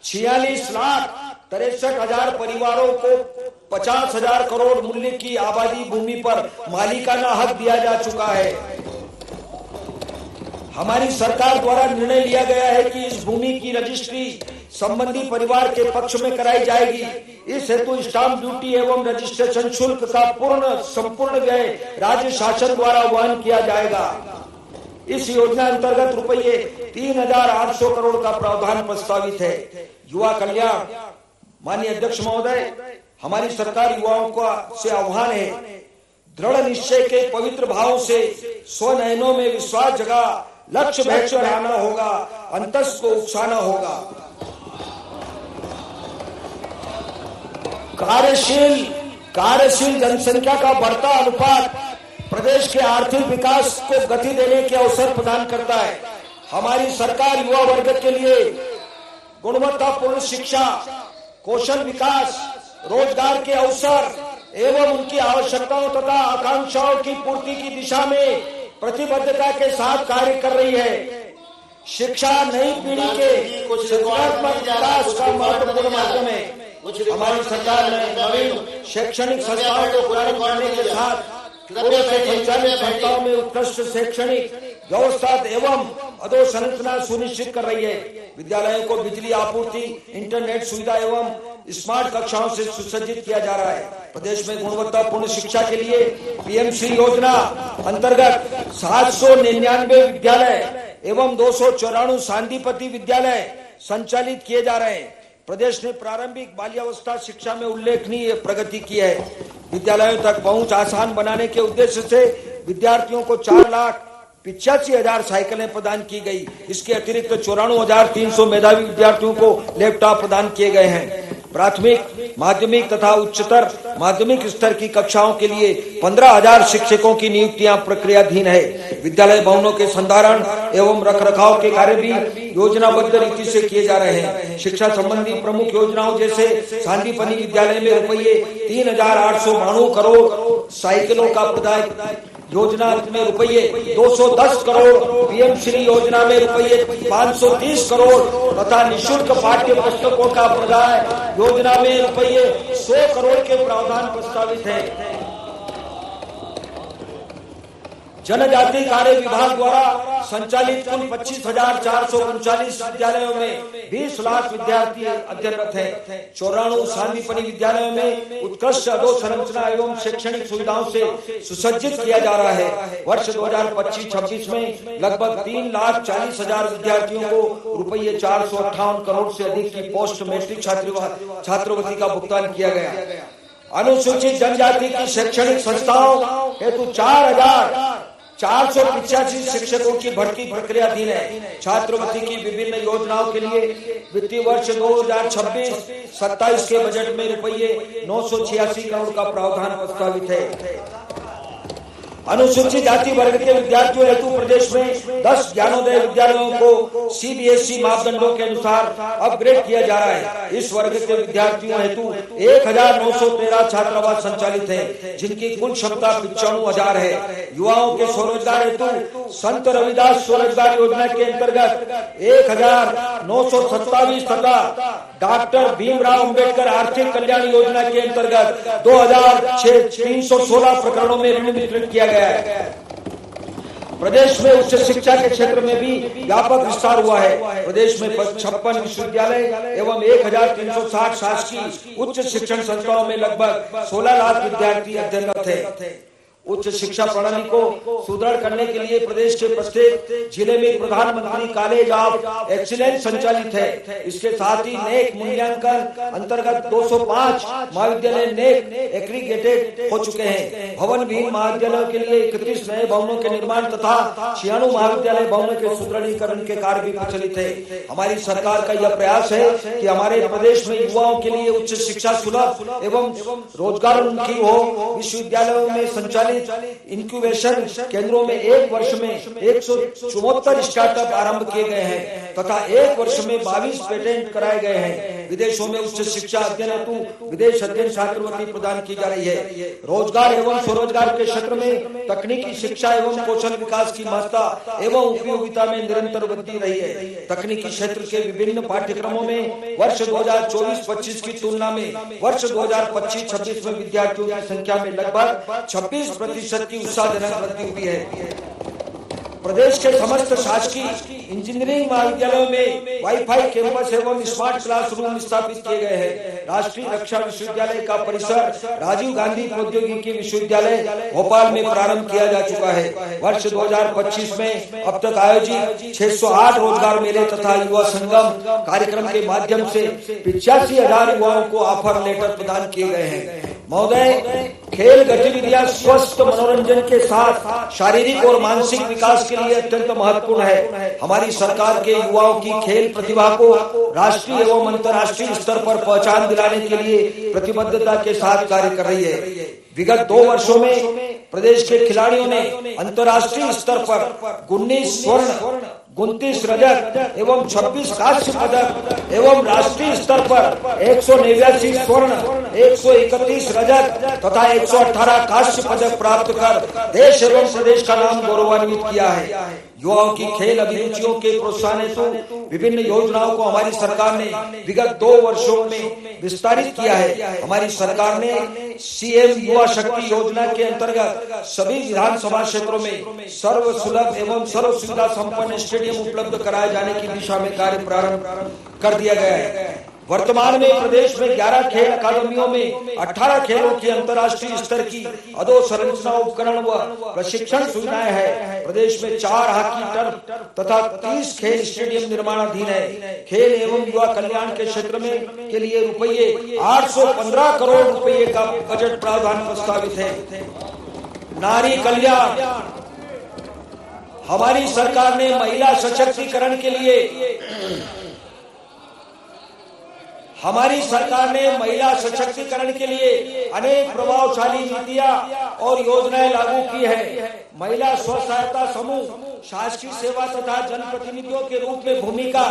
46 लाख 63,000 परिवारों को 50,000 करोड़ मूल्य की आबादी भूमि पर मालिकाना हक दिया जा चुका है। हमारी सरकार द्वारा निर्णय लिया गया है कि इस भूमि की रजिस्ट्री संबंधी परिवार के पक्ष में कराई जाएगी। इस हेतु स्टाम्प ड्यूटी एवं रजिस्ट्रेशन शुल्क का संपूर्ण व्यय राज्य शासन द्वारा वहन किया जाएगा। इस योजना अंतर्गत रुपये 3,800 करोड़ का प्रावधान प्रस्तावित है। युवा कल्याण, माननीय अध्यक्ष महोदय, हमारी सरकार युवाओं का से आह्वान है, दृढ़ निश्चय के पवित्र भाव से स्वनयनों में विश्वास जगा लक्ष्य भेद बढ़ाना होगा, अंतस को उकसाना होगा। कार्यशील जनसंख्या का बढ़ता अनुपात प्रदेश के आर्थिक विकास को गति देने के अवसर प्रदान करता है। हमारी सरकार युवा वर्ग के लिए गुणवत्तापूर्ण शिक्षा, कौशल विकास, रोजगार के अवसर एवं उनकी आवश्यकताओं तथा आकांक्षाओं की पूर्ति की दिशा में प्रतिबद्धता के साथ कार्य कर रही है। शिक्षा नई पीढ़ी के सकारात्मक विकास का महत्वपूर्ण माध्यम है। हमारी सरकार ने नवीन शैक्षणिक संस्थाओं को प्रारंभ करने के साथ पूर्व से संचालित संस्थाओं में उत्कृष्ट शैक्षणिक व्यवस्था एवं अधोसंरचना सुनिश्चित कर रही है। विद्यालयों को बिजली आपूर्ति, इंटरनेट सुविधा एवं स्मार्ट कक्षाओं से सुसज्जित किया जा रहा है। प्रदेश में गुणवत्तापूर्ण शिक्षा के लिए पीएमश्री योजना अंतर्गत 799 विद्यालय एवं 294 शांतिपति विद्यालय संचालित किए जा रहे हैं। प्रदेश ने प्रारंभिक बाल्यावस्था शिक्षा में उल्लेखनीय प्रगति की है। विद्यालयों तक पहुंच आसान बनाने के उद्देश्य से विद्यार्थियों को 4,85,000 साइकिलें प्रदान की गई। इसके अतिरिक्त 94,300 मेधावी विद्यार्थियों को लैपटॉप प्रदान किए गए हैं। प्राथमिक, माध्यमिक तथा उच्चतर माध्यमिक स्तर की कक्षाओं के लिए 15,000 शिक्षकों की नियुक्तियां प्रक्रियाधीन है। विद्यालय भवनों के संधारण एवं रखरखाव के कार्य भी योजनाबद्ध रीति से किए जा रहे हैं। शिक्षा संबंधी प्रमुख योजनाओं जैसे शांतिपनी विद्यालय में रुपये 3,892 करोड़, साइकिलों का प्रदान योजना में रुपये 210 करोड़, पीएमश्री योजना में रुपये 530 करोड़ तथा निःशुल्क पाठ्य पुस्तकों का प्रदान योजना में रुपये 100 करोड़ के प्रावधान प्रस्तावित है। जनजाति कार्य विभाग द्वारा संचालित कुल 25,439 विद्यालयों में 20 लाख विद्यार्थी अध्ययनरत हैं। 94 शांतिपनी विद्यालयों में उत्कृष्ट अधोसंरचना एवं शैक्षणिक सुविधाओं से सुसज्जित किया जा रहा है। वर्ष 2025-26 में लगभग 3,40,000 विद्यार्थियों को रुपये 458 करोड़ से अधिक की पोस्ट मैट्रिक छात्रवृत्ति का भुगतान किया गया। अनुसूचित जनजाति की शैक्षणिक संस्थाओं हेतु 4,485 शिक्षकों की भर्ती प्रक्रियाधीन है। छात्रवृत्ति की विभिन्न योजनाओं के लिए वित्तीय वर्ष 2026-27 के बजट में रुपये 986 करोड़ का प्रावधान प्रस्तावित है। अनुसूचित जाति वर्ग के विद्यार्थियों हेतु प्रदेश में 10 ज्ञानोदय विद्यालयों को सीबीएसई मापदंडों के अनुसार अपग्रेड किया जा रहा है। इस वर्ग के विद्यार्थियों हेतु 1,913 छात्रावास संचालित हैं, जिनकी कुल क्षमता 95,000 है। युवाओं के स्वरोजगार हेतु संत रविदास स्वरोजगार योजना के अंतर्गत 1,927 तथा डॉक्टर भीमराव अंबेडकर आर्थिक कल्याण योजना के अंतर्गत 2,316 प्रकरणों में ऋण वितरित किया गया है। प्रदेश में उच्च शिक्षा के क्षेत्र में भी व्यापक विस्तार हुआ है। प्रदेश में 56 विश्वविद्यालय एवं 1,360 शासकीय उच्च शिक्षण संस्थाओं में लगभग 16 लाख विद्यार्थी अध्ययनरत है। उच्च शिक्षा प्रणाली को सुदृढ़ करने के लिए प्रदेश के प्रत्येक जिले में प्रधानमंत्री कॉलेज ऑफ एक्सीलेंस संचालित है। इसके साथ ही नेक मूल्यांकन अंतर्गत 205 महाविद्यालय नेक एग्रीगेटेड हो चुके हैं। भवन विहीन महाविद्यालयों के लिए 31 नए भवनों के निर्माण तथा 96 महाविद्यालय भवनों के सुदृढ़ीकरण के कार्य भी प्रचलित है। हमारी सरकार का यह प्रयास है कि हमारे प्रदेश में युवाओं के लिए उच्च शिक्षा सुलभ एवं रोजगारोन्मुखी हो। विश्वविद्यालयों में संचालित इंक्यूबेशन केंद्रों में एक वर्ष में 174 स्टार्टअप आरंभ किए गए हैं तथा एक वर्ष में 22 पेटेंट कराए गए हैं। विदेशों में उच्च शिक्षा अध्ययन हेतु विदेश अध्ययन छात्रवृत्ति प्रदान की जा रही है। रोजगार एवं स्वरोजगार के क्षेत्र में तकनीकी शिक्षा एवं कौशल विकास की महत्ता एवं उपयोगिता में निरंतर वृद्धि रही है। तकनीकी क्षेत्र के विभिन्न पाठ्यक्रमों में वर्ष 2024-25 की तुलना में वर्ष 2025-26 में विद्यार्थियों की संख्या में लगभग 26% की उत्साहजनक वृद्धि हुई है। प्रदेश के समस्त शासकीय इंजीनियरिंग महाविद्यालयों में वाईफाई कैंपस एवं स्मार्ट क्लासरूम स्थापित किए गए हैं। राष्ट्रीय रक्षा विश्वविद्यालय का परिसर राजीव गांधी प्रौद्योगिकी विश्वविद्यालय भोपाल में प्रारंभ किया जा चुका है। वर्ष 2025 में अब तक आयोजित 608 रोजगार मेले तथा युवा संगम कार्यक्रम के माध्यम से 85,000 युवाओं को ऑफर लेटर प्रदान किए गए हैं। महोदय, खेल गतिविधियां स्वस्थ मनोरंजन के साथ शारीरिक और मानसिक विकास के लिए अत्यंत महत्वपूर्ण है। हमारी सरकार के युवाओं की खेल प्रतिभा को राष्ट्रीय एवं अंतर्राष्ट्रीय स्तर पर पहचान दिलाने के लिए प्रतिबद्धता के साथ कार्य कर रही है। विगत 2 वर्षों में प्रदेश के खिलाड़ियों ने अंतर्राष्ट्रीय स्तर पर 19 स्वर्ण, 29 रजत एवं 26 कांस्य पदक एवं राष्ट्रीय स्तर पर 189 स्वर्ण, 131 रजत तथा 118 कांस्य पदक प्राप्त कर देश एवं प्रदेश का नाम गौरवान्वित किया है। युवाओं की खेल अभिरुचियों के प्रोत्साहन हेतु विभिन्न योजनाओं को हमारी सरकार ने विगत 2 वर्षों में विस्तारित किया है। हमारी सरकार ने सीएम युवा शक्ति योजना के अंतर्गत सभी विधानसभा क्षेत्रों में सर्व सुलभ एवं सर्व सुविधा संपन्न स्टेडियम उपलब्ध कराए जाने की दिशा में कार्य प्रारंभ कर दिया गया है। वर्तमान में प्रदेश में 11 खेल अकादमियों में 18 खेलों की अंतर्राष्ट्रीय स्तर की अधोसंरचना उपकरण व प्रशिक्षण सुविधाएं है। प्रदेश में 4 हॉकी टर्फ तथा 30 खेल स्टेडियम निर्माणाधीन है। खेल एवं युवा कल्याण के क्षेत्र में के लिए रुपये 815 करोड़ रुपए का बजट प्रावधान प्रस्तावित है। नारी कल्याण, हमारी सरकार ने महिला सशक्तिकरण के लिए अनेक प्रभावशाली नीतियां और योजनाएं लागू की है। महिला स्व सहायता समूह शासकीय सेवा तथा जनप्रतिनिधियों के रूप में भूमिका,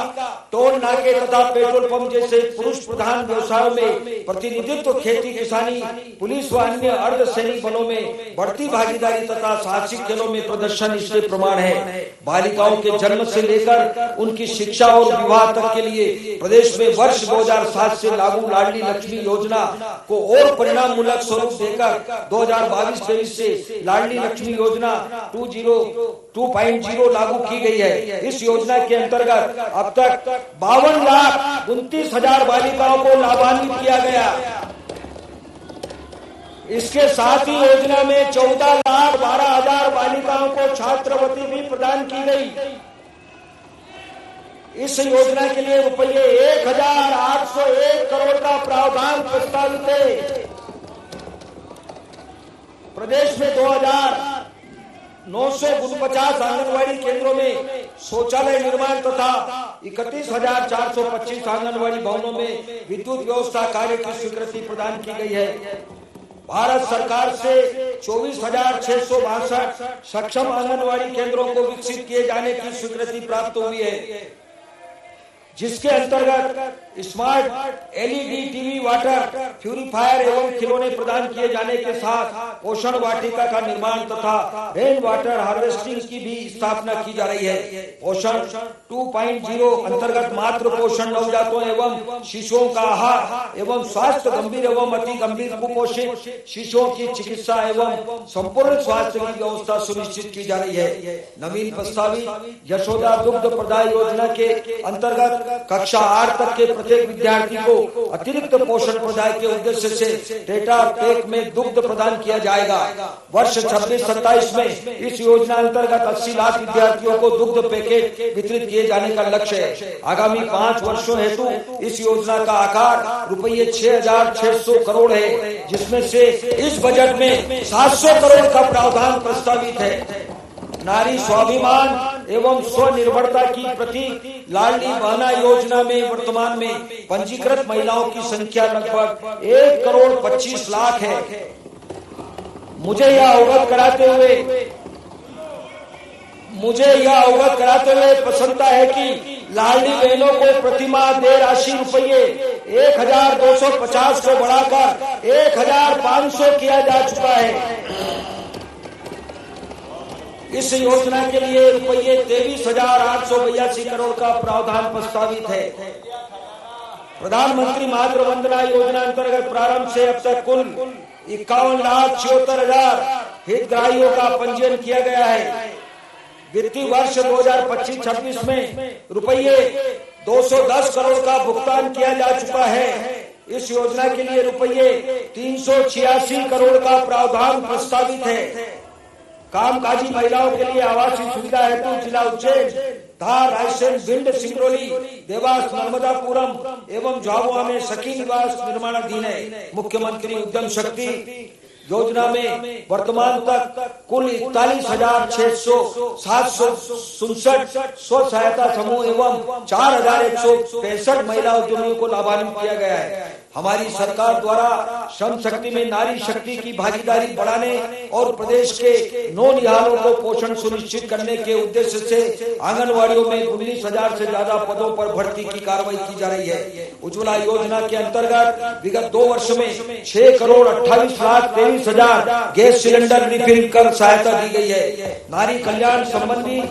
टोल नाके तथा पेट्रोल पंप जैसे पुरुष प्रधान व्यवसायों में प्रतिनिधित्व, खेती किसानी, पुलिस व अन्य अर्धसैनिक बलों में बढ़ती भागीदारी तथा साहसिक खेलों में प्रदर्शन इसके प्रमाण है। बालिकाओं के जन्म से लेकर उनकी शिक्षा और विवाह तक के लिए प्रदेश में वर्ष 2007 से लागू लाडली लक्ष्मी योजना को और परिणाम मूलक स्वरूप देकर 2022-23 से लाडली लक्ष्मी योजना 2.0 लागू की गई है। इस योजना के अंतर्गत अब तक 52,29,000 बालिकाओं को लाभान्वित किया गया। इसके साथ ही योजना में 14,12,000 बालिकाओं को छात्रवृत्ति भी प्रदान की गई। इस योजना के लिए रुपये 1,801 करोड़ का प्रावधान प्रस्तावित है। प्रदेश में 2,949 आंगनवाड़ी केंद्रों में शौचालय निर्माण तथा 31,425 आंगनवाड़ी भवनों में विद्युत व्यवस्था कार्य की स्वीकृति प्रदान की गई है। भारत सरकार से 24,662 सक्षम आंगनवाड़ी केंद्रों को विकसित किए जाने की स्वीकृति प्राप्त हुई है, जिसके अंतर्गत smart LED TV, water purifier एवं खिलौने प्रदान किए जाने के साथ पोषण वाटिका का निर्माण तथा रेन वाटर हार्वेस्टिंग की भी स्थापना की जा रही है। पोषण 2.0 अंतर्गत मातृ पोषण, नवजातों एवं शिशुओं का आहार एवं स्वास्थ्य, गंभीर एवं अति गंभीर कुपोषित शिशुओं की चिकित्सा एवं संपूर्ण स्वास्थ्य की व्यवस्था सुनिश्चित की जा रही है। नवीन प्रस्तावित यशोदा दुग्ध प्रदाय योजना के अंतर्गत कक्षा 8 तक के प्रत्येक विद्यार्थी को अतिरिक्त पोषण प्रदाय के उद्देश्य से टेट्रा पैक में दुग्ध प्रदान किया जाएगा। वर्ष 26-27 में इस योजना अंतर्गत 80 लाख विद्यार्थियों को दुग्ध पैकेट वितरित किए जाने का लक्ष्य है। आगामी 5 वर्षों हेतु इस योजना का आकार रुपये 6,600 करोड़ है, जिसमें से इस बजट में 700 करोड़ का प्रावधान प्रस्तावित है। नारी स्वाभिमान एवं स्वनिर्भरता की प्रतीक लाडली बहना योजना में वर्तमान में पंजीकृत महिलाओं की संख्या लगभग 1,25,00,000 है। मुझे यह अवगत कराते हुए प्रसन्नता है कि लाडली बहनों को प्रतिमाह देय राशि रुपये 1,250 को बढ़ाकर 1,500 किया जा चुका है। इस योजना के लिए रुपये 23,882 करोड़ का प्रावधान प्रस्तावित है। प्रधानमंत्री मातृ वंदना योजना अंतर्गत प्रारंभ से अब तक कुल 51,76,000 हितग्राहियों का पंजीयन किया गया है। वित्तीय वर्ष 2025-26 में रुपये 210 करोड़ का भुगतान किया जा चुका है। इस योजना के लिए रुपये 386 करोड़ का प्रावधान प्रस्तावित है। कामकाजी महिलाओं के लिए आवासीय सुविधा हेतु जिला उज्जैन, धार, रायसेन, भिंड, सिंगरौली, देवास, नर्मदापुरम एवं झाबुआ में सखी निवास निर्माणाधीन है। मुख्यमंत्री उद्यम शक्ति योजना में वर्तमान तक कुल 41,767 स्व सहायता समूह एवं 4,165 महिला उद्यमियों को लाभान्वित किया गया है। हमारी सरकार द्वारा श्रम शक्ति में नारी शक्ति की भागीदारी बढ़ाने और प्रदेश के नौनिहालों को पोषण सुनिश्चित करने के उद्देश्य से आंगनवाड़ियों में 19,000 से ज्यादा पदों पर भर्ती की कार्रवाई की जा रही है। उज्ज्वला योजना के अंतर्गत विगत 2 वर्ष में 6,28,23,000 गैस सिलेंडर रिफिल कर सहायता दी गई है। नारी कल्याण संबंधी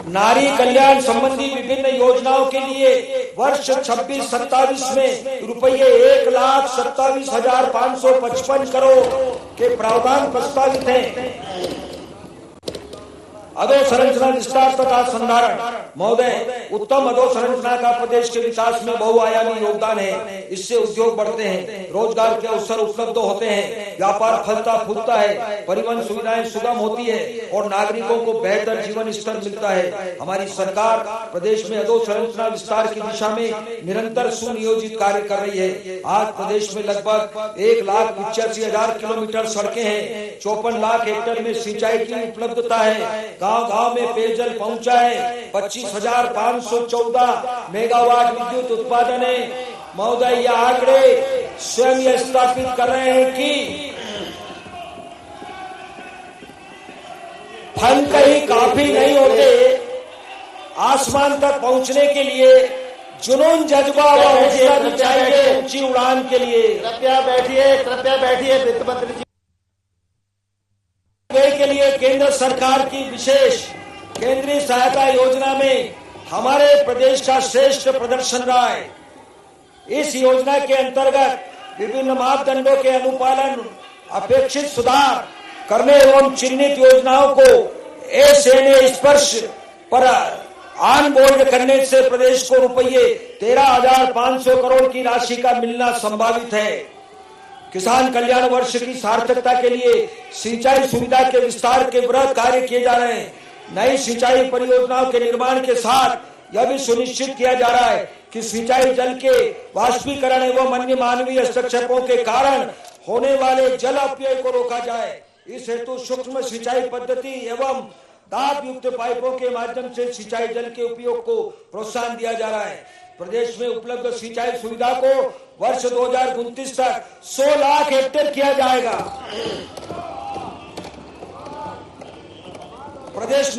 नारी कल्याण संबंधी विभिन्न योजनाओं के लिए वर्ष 26-27 में रुपये 1,27,555 करोड़ के प्रावधान प्रस्तावित हैं। अधोसंरचना विस्तार तथा संधारण। महोदय, उत्तम अधोसंरचना का प्रदेश के विकास में बहुआयामी योगदान है। इससे उद्योग बढ़ते हैं, रोजगार के अवसर उपलब्ध होते हैं, व्यापार फलता फूलता है, परिवहन सुविधाएं सुगम होती है और नागरिकों को बेहतर जीवन स्तर मिलता है। हमारी सरकार प्रदेश में अधोसंरचना विस्तार की दिशा में निरंतर सुनियोजित कार्य कर रही है। आज प्रदेश में लगभग 1,85,000 किलोमीटर सड़कें हैं, 54 लाख हेक्टेयर में सिंचाई की उपलब्धता है, गांव-गांव में पेयजल पहुंचा है, 25,514 मेगावाट विद्युत उत्पादन है। महोदय, यह आंकड़े स्वयं यह स्थापित कर रहे हैं कि फल कहीं काफी नहीं होते, आसमान तक पहुंचने के लिए जुनून, जज्बा व हौसला चाहिए ऊंची उड़ान के लिए। कृपया बैठिए वित्त मंत्री जी। के लिए केंद्र सरकार की विशेष केंद्रीय सहायता योजना में हमारे प्रदेश का श्रेष्ठ प्रदर्शन रहा है। इस योजना के अंतर्गत विभिन्न मापदंडों के अनुपालन, अपेक्षित सुधार करने एवं चिन्हित योजनाओं को एसएनए स्पर्श पर ऑन बोर्ड करने से प्रदेश को रुपये 13,500 करोड़ की राशि का मिलना संभावित है। किसान कल्याण वर्ष की सार्थकता के लिए सिंचाई सुविधा के विस्तार के बृहद कार्य किए जा रहे हैं। नई सिंचाई परियोजनाओं के निर्माण के साथ यह भी सुनिश्चित किया जा रहा है कि सिंचाई जल के वाष्पीकरण एवं अन्य मानवीय हस्तक्षेपों के कारण होने वाले जल अपव्यय को रोका जाए। इस हेतु सूक्ष्म सिंचाई पद्धति एवं दाब युक्त पाइपों के माध्यम से सिंचाई जल के उपयोग को प्रोत्साहन दिया जा रहा है। प्रदेश में उपलब्ध सिंचाई सुविधा को वर्ष 2029 तक 100 लाख हेक्टेयर किया जाएगा। प्रदेश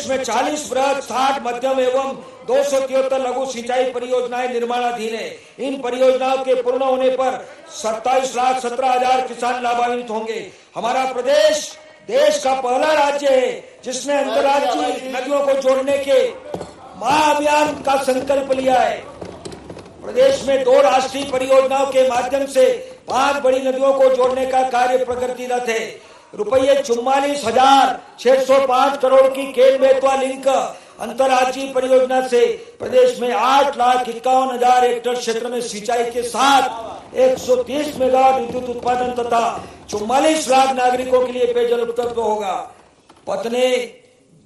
में 40 बृहद, 60 मध्यम एवं 273 लघु सिंचाई परियोजनाएं निर्माणाधीन है। इन परियोजनाओं के पूर्ण होने पर 27,17,000 किसान लाभान्वित होंगे। हमारा प्रदेश देश का पहला राज्य है जिसने अंतर्राज्यीय नदियों को जोड़ने के महाअभियान का संकल्प लिया है। प्रदेश में 2 राष्ट्रीय परियोजनाओं के माध्यम से 5 बड़ी नदियों को जोड़ने का कार्य प्रगतिरत है। रुपये 44,605 करोड़ की केन बेतवा लिंक अंतर्राज्यीय परियोजना से प्रदेश में 8,51,000 हेक्टेयर क्षेत्र में सिंचाई के साथ 130 मेगावाट विद्युत उत्पादन तथा 44 लाख नागरिकों के लिए पेयजल उपलब्ध होगा। पत्ने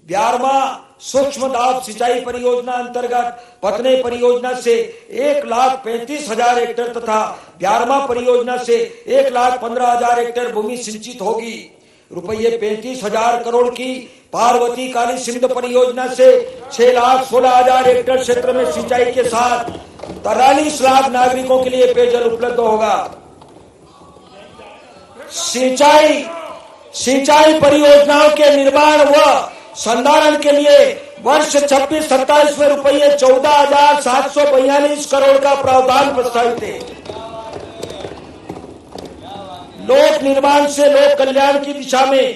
12वां सूक्ष्म दाब सिंचाई परियोजना अंतर्गत पत्ने परियोजना से 1,35,000 हेक्टेयर तथा 12वां परियोजना से 1,15,000 हेक्टेयर भूमि सिंचित होगी। रुपये 35,000 करोड़ की पार्वती काली सिंध परियोजना से 6,16,000 हेक्टेयर क्षेत्र में सिंचाई के साथ 43 लाख नागरिकों के लिए पेयजल उपलब्ध होगा। सिंचाई परियोजनाओं के निर्माण व संधारण के लिए वर्ष 26-27 में रुपये 14,742 करोड़ का प्रावधान प्रस्तावित है। लोक निर्माण से लोक कल्याण की दिशा में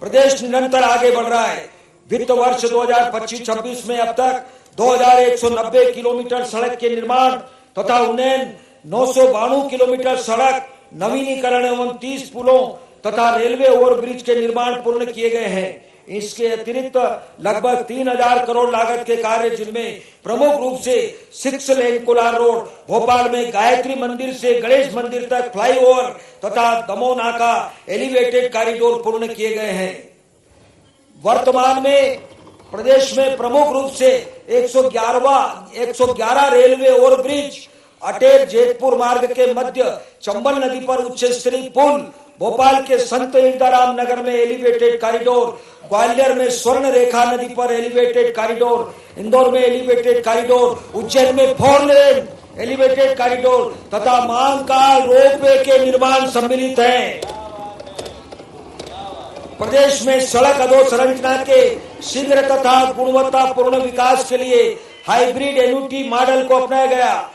प्रदेश निरंतर आगे बढ़ रहा है। वित्त वर्ष 2025-26 में अब तक 2,190 किलोमीटर सड़क के निर्माण तथा उन्हें 992 किलोमीटर सड़क नवीनीकरण एवं 30 पुलों तथा रेलवे ओवरब्रिज के निर्माण पूर्ण किए गए हैं। इसके अतिरिक्त लगभग 3,000 करोड़ लागत के कार्य जिनमें प्रमुख रूप से 6 लेन कोलार रोड, भोपाल में गायत्री मंदिर से गणेश मंदिर तक फ्लाईओवर तथा दमोह नाका एलिवेटेड कॉरिडोर पूर्ण किए गए हैं। वर्तमान में प्रदेश में प्रमुख रूप से 111 रेलवे ओवरब्रिज, अटेर जेतपुर मार्ग के मध्य चंबल नदी पर उच्च स्तरीय पुल, भोपाल के संत हिरदाराम नगर में एलिवेटेड कॉरिडोर, ग्वालियर में स्वर्ण रेखा नदी पर एलिवेटेड कॉरिडोर, इंदौर में एलिवेटेड कॉरिडोर, उज्जैन में 4 लेन एलिवेटेड कॉरिडोर तथा महाकाल रोपवे के निर्माण सम्मिलित हैं। प्रदेश में सड़क अधोसंरचना के शीघ्र तथा गुणवत्तापूर्ण विकास के लिए हाइब्रिड एन्युटी मॉडल को अपनाया गया।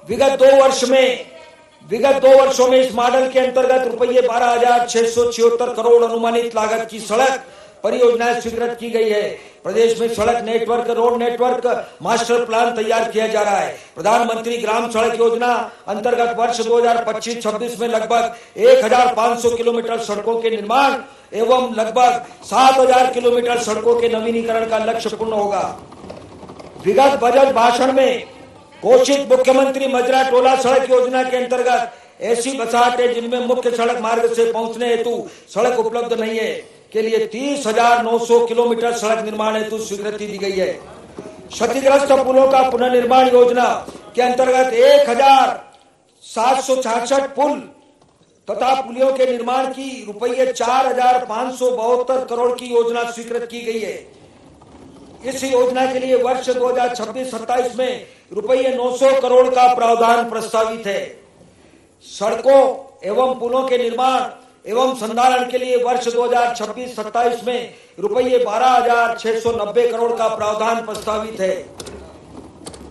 विगत 2 वर्षों में इस मॉडल के अंतर्गत रुपये 12,676 करोड़ अनुमानित लागत की सड़क परियोजनाएं स्वीकृत की गई है। प्रदेश में सड़क network, road network master plan तैयार किया जा रहा है। प्रधानमंत्री ग्राम सड़क योजना अंतर्गत वर्ष 2025-26 में लगभग 1500 किलोमीटर सड़कों के निर्माण एवं लगभग 7000 किलोमीटर सड़कों के नवीनीकरण का लक्ष्य पूर्ण होगा। विगत बजट भाषण में घोषित मुख्यमंत्री मजरा टोला सड़क योजना के अंतर्गत ऐसी बसाहटें जिनमें मुख्य सड़क मार्ग से पहुंचने हेतु सड़क उपलब्ध नहीं है के लिए 30,900 किलोमीटर सड़क निर्माण हेतु स्वीकृति दी गई है। क्षतिग्रस्त पुलों का पुनर्निर्माण योजना के अंतर्गत 1766 पुल तथा पुलियों के निर्माण की रुपये 4,572 करोड़ की योजना स्वीकृत की गई है। इस योजना के लिए वर्ष 2026-27 में रुपये 900 करोड़ का प्रावधान प्रस्तावित है। सड़कों एवं पुलों के निर्माण एवं संधारण के लिए वर्ष 2026-27 में रुपये 12,690 करोड़ का प्रावधान प्रस्तावित है।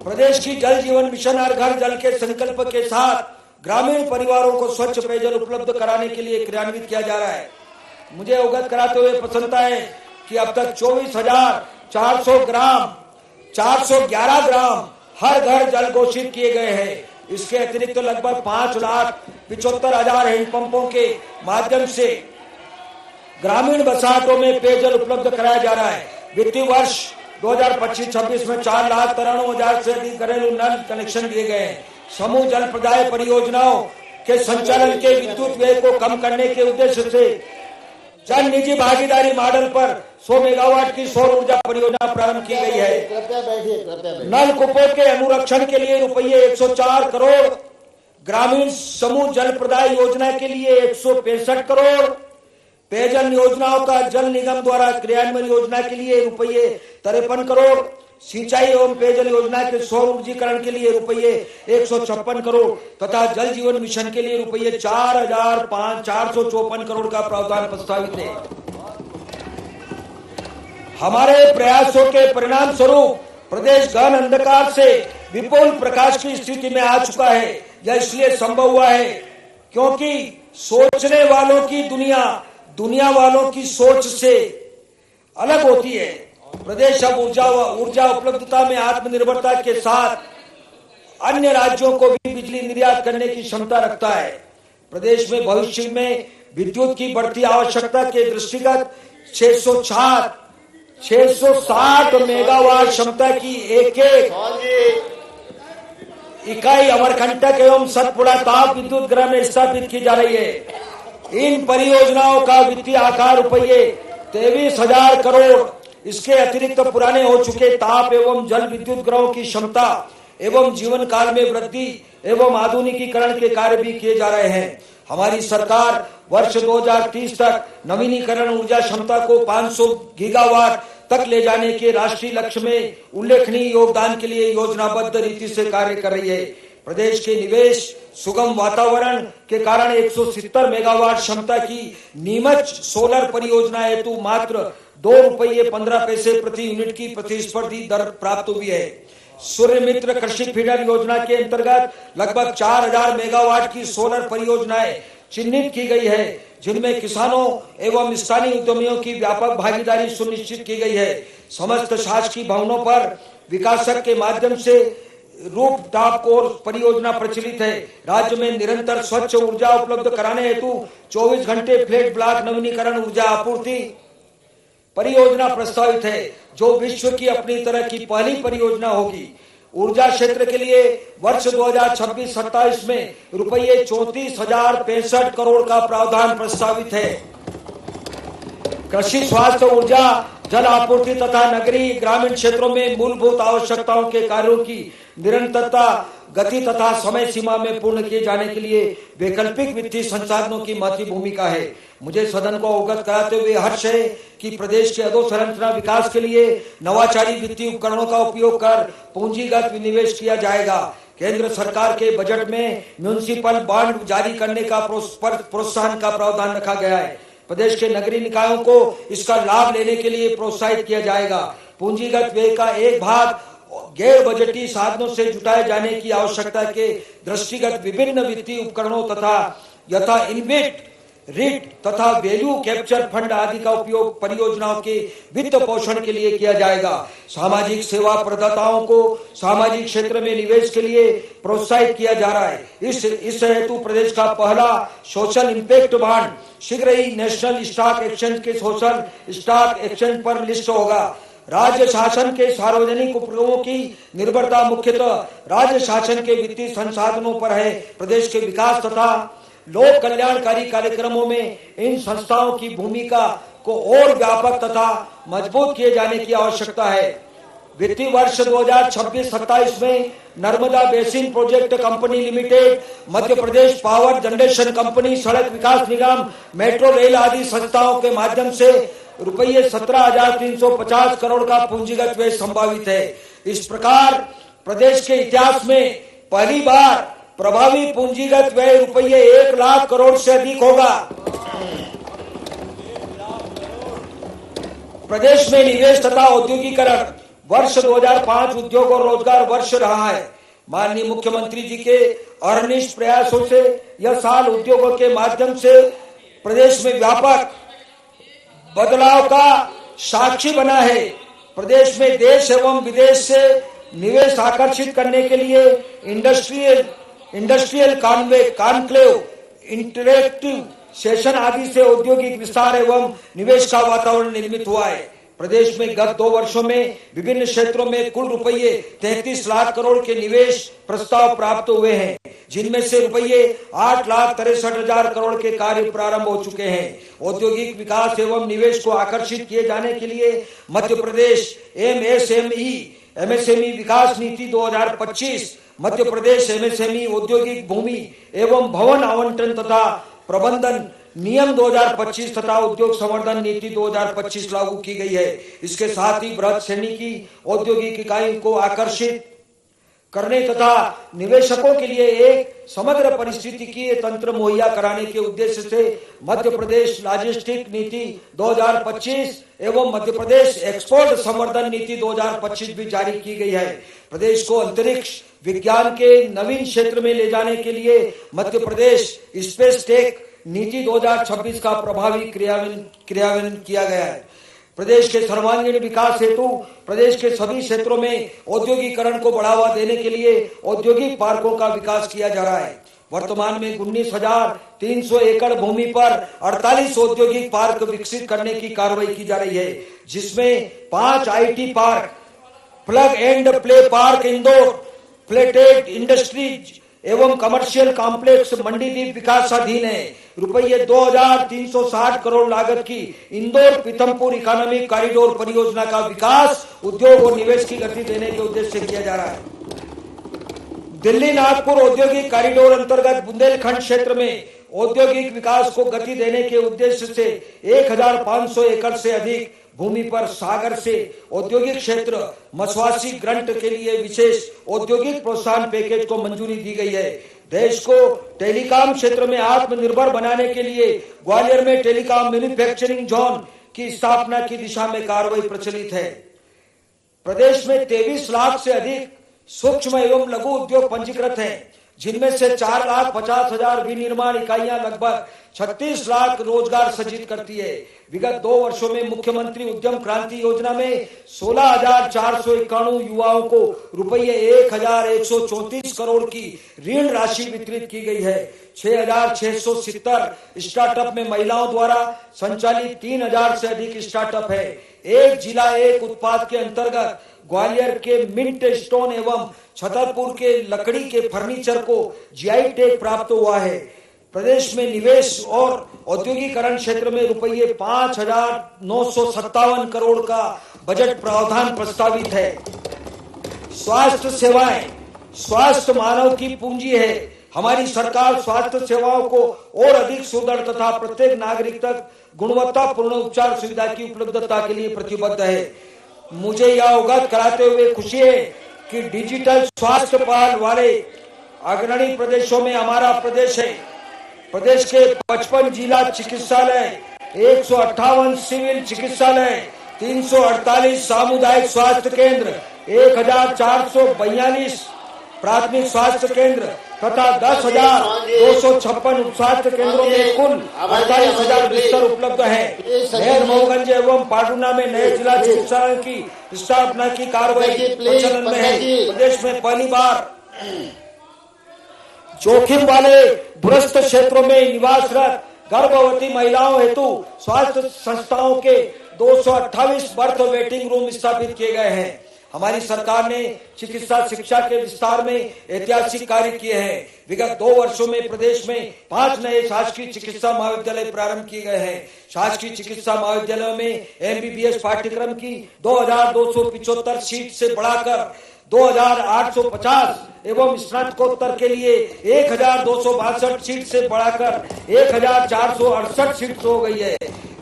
प्रदेश की जल जीवन मिशन हर घर जल के संकल्प के साथ ग्रामीण परिवारों को स्वच्छ पेयजल उपलब्ध कराने के लिए क्रियान्वित किया जा रहा है। मुझे अवगत कराते हुए प्रसन्नता है कि अब तक 411 ग्राम हर घर जल घोषित किए गए हैं। इसके अतिरिक्त लगभग 5,75,000 हैंडपंपों के माध्यम से ग्रामीण बसाहटों में पेयजल उपलब्ध कराया जा रहा है। वित्तीय वर्ष 2025-26 में 4,93,000 से अधिक घरेलू नल कनेक्शन दिए गए हैं। समूह जल प्रदाय परियोजनाओं के संचालन के विद्युत व्यय को कम करने के उद्देश्य से जन निजी भागीदारी मॉडल पर 100 मेगावाट की सौर ऊर्जा परियोजना प्रारंभ की गई है। कृपया बैठिए। नलकूपों के अनुरक्षण के लिए रुपये 104 करोड़, ग्रामीण समूह जल प्रदाय योजना के लिए 165 करोड़, पेयजल योजनाओं का जल निगम द्वारा क्रियान्वयन योजना के लिए रुपये 53 करोड़, सिंचाई एवं पेयजल योजना के सौर ऊर्जीकरण के लिए रुपये 156 करोड़ तथा जल जीवन मिशन के लिए रुपये 4,454 करोड़ का प्रावधान प्रस्तावित है। हमारे प्रयासों के परिणाम स्वरूप प्रदेश घन अंधकार से विपुल प्रकाश की स्थिति में आ चुका है। यह इसलिए संभव हुआ है क्योंकि सोचने वालों की दुनिया वालों की सोच से अलग होती है। प्रदेश अब ऊर्जा उपलब्धता में आत्मनिर्भरता के साथ अन्य राज्यों को भी बिजली निर्यात करने की क्षमता रखता है। प्रदेश में भविष्य में विद्युत की बढ़ती आवश्यकता के दृष्टिगत 660 मेगावाट क्षमता की एक इकाई अमरकंटक एवं सतपुड़ा ताप विद्युत गृह में स्थापित की जा रही है। इन परियोजनाओं का वित्तीय आकार रुपये 23,000 करोड़। इसके अतिरिक्त पुराने हो चुके ताप एवं जल विद्युत गृहों की क्षमता एवं जीवन काल में वृद्धि एवं आधुनिकीकरण के कार्य भी किए जा रहे हैं। हमारी सरकार वर्ष 2030 तक नवीनीकरण ऊर्जा क्षमता को 500 गीगावाट तक ले जाने के राष्ट्रीय लक्ष्य में उल्लेखनीय योगदान के लिए योजनाबद्ध रीति से कार्य कर रही है। प्रदेश के निवेश सुगम वातावरण के कारण 170 मेगावाट क्षमता की नीमच सोलर परियोजना हेतु मात्र ₹2.15 प्रति यूनिट की प्रतिस्पर्धी दर प्राप्त हुई है। सूर्य मित्र कृषि फीडर योजना के अंतर्गत लगभग 4,000 मेगावाट की सोलर परियोजनाएं चिन्हित की गई है, जिनमें किसानों एवं स्थानीय उद्यमियों की व्यापक भागीदारी सुनिश्चित की गई है। समस्त शासकीय भवनों पर विकासक के माध्यम से रूफटॉप कोर्स परियोजना प्रचलित है। राज्य में निरंतर स्वच्छ ऊर्जा उपलब्ध कराने हेतु 24 घंटे फ्लैट ब्लॉक नवीनीकरण ऊर्जा आपूर्ति परियोजना प्रस्तावित है, जो विश्व की अपनी तरह की पहली परियोजना होगी। ऊर्जा क्षेत्र के लिए वर्ष 2026-27 में रुपये 34,065 करोड़ का प्रावधान प्रस्तावित है। कृषि, स्वास्थ्य, ऊर्जा, जल आपूर्ति तथा नगरीय ग्रामीण क्षेत्रों में मूलभूत आवश्यकताओं के कार्यों की निरंतरता, गति तथा समय सीमा में पूर्ण किए जाने के लिए वैकल्पिक वित्तीय संसाधनों की महत्वपूर्ण भूमिका है। मुझे सदन को अवगत कराते हुए हर्ष है कि प्रदेश के अधोसंरचना विकास के लिए नवाचारी वित्तीय उपकरणों का उपयोग कर पूंजीगत निवेश किया जाएगा। केंद्र सरकार के बजट में म्युनिसिपल बॉन्ड जारी करने का प्रोत्साहन का प्रावधान रखा गया है। प्रदेश के नगरीय निकायों को इसका लाभ लेने के लिए प्रोत्साहित किया जाएगा। पूंजीगत व्यय का एक भाग गैर बजटीय साधनों से जुटाए जाने की आवश्यकता के दृष्टिगत विभिन्न वित्तीय उपकरणों तथा यथा इनबिल्ट रिट तथा वैल्यू कैप्चर फंड आदि का उपयोग परियोजनाओं के वित्त पोषण के लिए किया जाएगा। सामाजिक सेवा प्रदाताओं को सामाजिक क्षेत्र में निवेश के लिए प्रोत्साहित किया जा रहा है। इस हेतु प्रदेश का पहला सोशल इम्पैक्ट बॉन्ड शीघ्र ही नेशनल स्टॉक एक्सचेंज के सोशल स्टॉक एक्सचेंज पर लिस्ट होगा। राज्य शासन के सार्वजनिक उपक्रमों की निर्भरता मुख्यतः राज्य शासन के वित्तीय संसाधनों पर है। प्रदेश के विकास तथा लोक कल्याणकारी कार्यक्रमों में इन संस्थाओं की भूमिका को और व्यापक तथा मजबूत किए जाने की आवश्यकता है। वित्तीय वर्ष 2026-27 में Narmada basin project company limited, Madhya Pradesh power generation company, सड़क विकास निगम, मेट्रो रेल आदि संस्थाओं के माध्यम से रुपये 17,350 करोड़ का पूंजीगत व्यय संभावित है। इस प्रकार प्रदेश के इतिहास में पहली बार प्रभावी पूंजीगत व्यय रुपये 1 लाख करोड़ से अधिक होगा। प्रदेश में निवेश तथा औद्योगिकरण वर्ष 2005 उद्योग और रोजगार वर्ष रहा है। माननीय मुख्यमंत्री जी के अहर्निश प्रयासों से यह साल उद्योगों के माध्यम से प्रदेश में व्यापक बदलाव का साक्षी बना है। प्रदेश में देश एवं विदेश से निवेश आकर्षित करने के लिए इंडस्ट्रियल कॉन्क्लेव, इंटरेक्टिव सेशन आदि से औद्योगिक विस्तार एवं निवेश का वातावरण निर्मित हुआ है। प्रदेश में गत 2 वर्षों में विभिन्न क्षेत्रों में कुल रुपये 33 लाख करोड़ के निवेश प्रस्ताव प्राप्त हुए हैं, जिनमें से रुपये 8,63,000 करोड़ के कार्य प्रारंभ हो चुके हैं। औद्योगिक विकास एवं निवेश को आकर्षित किए जाने के लिए मध्य प्रदेश एमएसएमई विकास नीति 2025, मध्य प्रदेश एमएसएमई औद्योगिक भूमि एवं भवन आवंटन तथा प्रबंधन नियम 2025 तथा उद्योग संवर्धन नीति 2025 लागू की गई है। इसके साथ ही बृहत श्रेणी की औद्योगिक इकाइयों को आकर्षित करने तथा निवेशकों के लिए एक समग्र पारिस्थितिकीय तंत्र मुहैया कराने के उद्देश्य से मध्य प्रदेश लॉजिस्टिक नीति 2025 एवं मध्य प्रदेश एक्सपोर्ट संवर्धन नीति 2025 भी जारी की गई है। प्रदेश को अंतरिक्ष विज्ञान के नवीन क्षेत्र में ले जाने के लिए मध्य प्रदेश स्पेस टेक नीति 2026 का प्रभावी क्रियान्वयन किया गया है। प्रदेश के सर्वांगीण विकास हेतु प्रदेश के सभी क्षेत्रों में औद्योगिकरण को बढ़ावा देने के लिए औद्योगिक पार्कों का विकास किया जा रहा है। वर्तमान में 19,300 एकड़ भूमि पर 48 औद्योगिक पार्क विकसित करने की कार्रवाई की जा रही है, जिसमें 5 IT park, plug and play park Indore, plated industries एवं कमर्शियल कॉम्प्लेक्स मंडीदीप विकासाधीन है। रुपये 2,360 करोड़ लागत की इंदौर पीथमपुर इकोनॉमिक कॉरिडोर परियोजना का विकास उद्योग और निवेश की गति देने के उद्देश्य से किया जा रहा है। दिल्ली नागपुर औद्योगिक कॉरिडोर अंतर्गत बुंदेलखंड क्षेत्र में औद्योगिक विकास को गति देने के उद्देश्य से 1,500 एकड़ से अधिक भूमि पर सागर से औद्योगिक क्षेत्र मसवासी ग्रंट के लिए विशेष औद्योगिक प्रोत्साहन पैकेज को मंजूरी दी गई है। देश को टेलीकॉम क्षेत्र में आत्मनिर्भर बनाने के लिए ग्वालियर में टेलीकॉम मैन्युफैक्चरिंग जोन की स्थापना की दिशा में कार्रवाई प्रचलित है। प्रदेश में 23 लाख से अधिक सूक्ष्म एवं लघु उद्योग पंजीकृत हैं, जिनमें से 4,50,000 विनिर्माण इकाइयां लगभग 36 लाख रोजगार सृजित करती है। विगत 2 वर्षों में मुख्यमंत्री उद्यम क्रांति योजना में 16,491 युवाओं को रुपये 1,134 करोड़ की ऋण राशि वितरित की गई है। 6,670 स्टार्टअप में महिलाओं द्वारा संचालित 3,000 से अधिक स्टार्टअप है। एक जिला एक उत्पाद के अंतर्गत ग्वालियर के मिंट स्टोन एवं छतरपुर के लकड़ी के फर्नीचर को जीआई टैग प्राप्त हुआ है। प्रदेश में निवेश और औद्योगिकरण क्षेत्र में रुपये 5,957 करोड़ का बजट प्रावधान प्रस्तावित है। स्वास्थ्य सेवाएं, स्वास्थ्य मानव की पूंजी है। हमारी सरकार स्वास्थ्य सेवाओं को और अधिक सुदृढ़ तथा प्रत्येक नागरिक तक गुणवत्तापूर्ण उपचार सुविधा की उपलब्धता के लिए प्रतिबद्ध है। मुझे यह अवगत कराते हुए खुशी है कि डिजिटल स्वास्थ्य पहल वाले अग्रणी प्रदेशों में हमारा प्रदेश है। प्रदेश के 55 जिला चिकित्सालय, 158 सिविल चिकित्सालय, 348 सामुदायिक स्वास्थ्य केंद्र, 1,442 प्राथमिक स्वास्थ्य केंद्र तथा 10,256 उप स्वास्थ्य केंद्रों में कुल 48,000 बिस्तर उपलब्ध हैं। नहर मऊगंज एवं पाटुना में नए जिला चिकित्सालय की स्थापना की कार्रवाई प्रचलन में है। प्रदेश में पहली बार जोखिम वाले दूरस्थ क्षेत्रों में निवासरत गर्भवती महिलाओं हेतु स्वास्थ्य संस्थाओं के 228 बर्थ वेटिंग रूम स्थापित किए गए हैं। हमारी सरकार ने चिकित्सा शिक्षा के विस्तार में ऐतिहासिक कार्य किए हैं। विगत 2 वर्षों में प्रदेश में 5 नए शासकीय चिकित्सा महाविद्यालय प्रारंभ किए गए हैं। शासकीय चिकित्सा महाविद्यालयों में MBBS पाठ्यक्रम की 2,275 सीट से बढ़ाकर 2,850 एवं स्नातकोत्तर के लिए 1,262 सीट से बढ़ाकर 1,468 सीट हो गई है।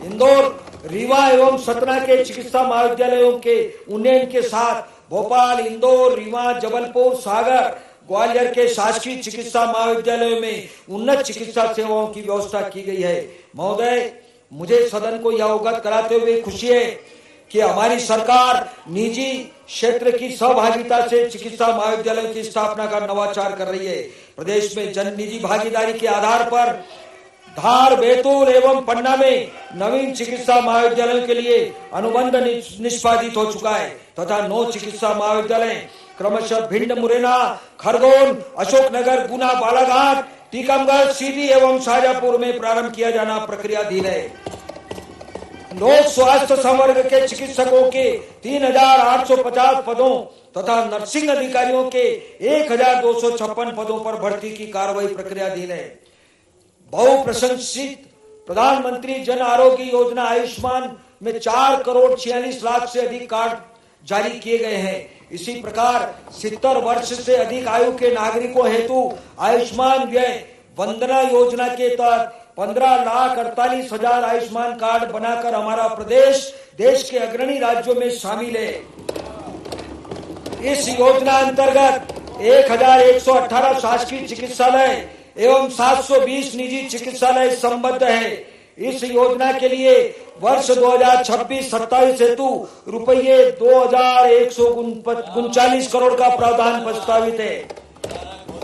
इंदौर, रीवा एवं सतना के चिकित्सा महाविद्यालयों के उन्नयन के साथ भोपाल, इंदौर, रीवा, जबलपुर, सागर, ग्वालियर के शासकीय चिकित्सा महाविद्यालयों में उन्नत चिकित्सा सेवाओं की व्यवस्था की गई है। महोदय, मुझे सदन को यह अवगत कराते हुए खुशी है कि हमारी सरकार निजी क्षेत्र की सहभागिता से चिकित्सा महाविद्यालय की स्थापना का नवाचार कर रही है। प्रदेश में जन निजी भागीदारी के आधार पर धार, बैतूल एवं पन्ना में नवीन चिकित्सा महाविद्यालयों के लिए अनुबंध निष्पादित हो चुका है तथा 9 चिकित्सा महाविद्यालय क्रमशः भिंड, मुरैना, खरगोन, अशोकनगर, गुना, बालाघाट, टीकमगढ़, सीधी एवं शाजापुर में प्रारंभ किया जाना प्रक्रियाधीन है। लोक स्वास्थ्य संवर्ग के चिकित्सकों के 3,850 पदों तथा नर्सिंग अधिकारियों के 1,256 पदों पर भर्ती की कार्रवाई प्रक्रियाधीन है। बहुप्रशंसित प्रधानमंत्री जन आरोग्य योजना आयुष्मान में 4 करोड़ 46 लाख से अधिक कार्ड जारी किए गए हैं। इसी प्रकार 70 वर्ष से अधिक आयु के नागरिकों हेतु आयुष्मान व्यय वंदना योजना के तहत 15,48,000 आयुष्मान कार्ड बनाकर हमारा प्रदेश देश के अग्रणी राज्यों में शामिल है। इस योजना अंतर्गत 1,118 शासकीय चिकित्सालय एवं 720 निजी चिकित्सालय संबद्ध है। इस योजना के लिए वर्ष 2026-27 हेतु रुपये 2,139 करोड़ का प्रावधान प्रस्तावित है।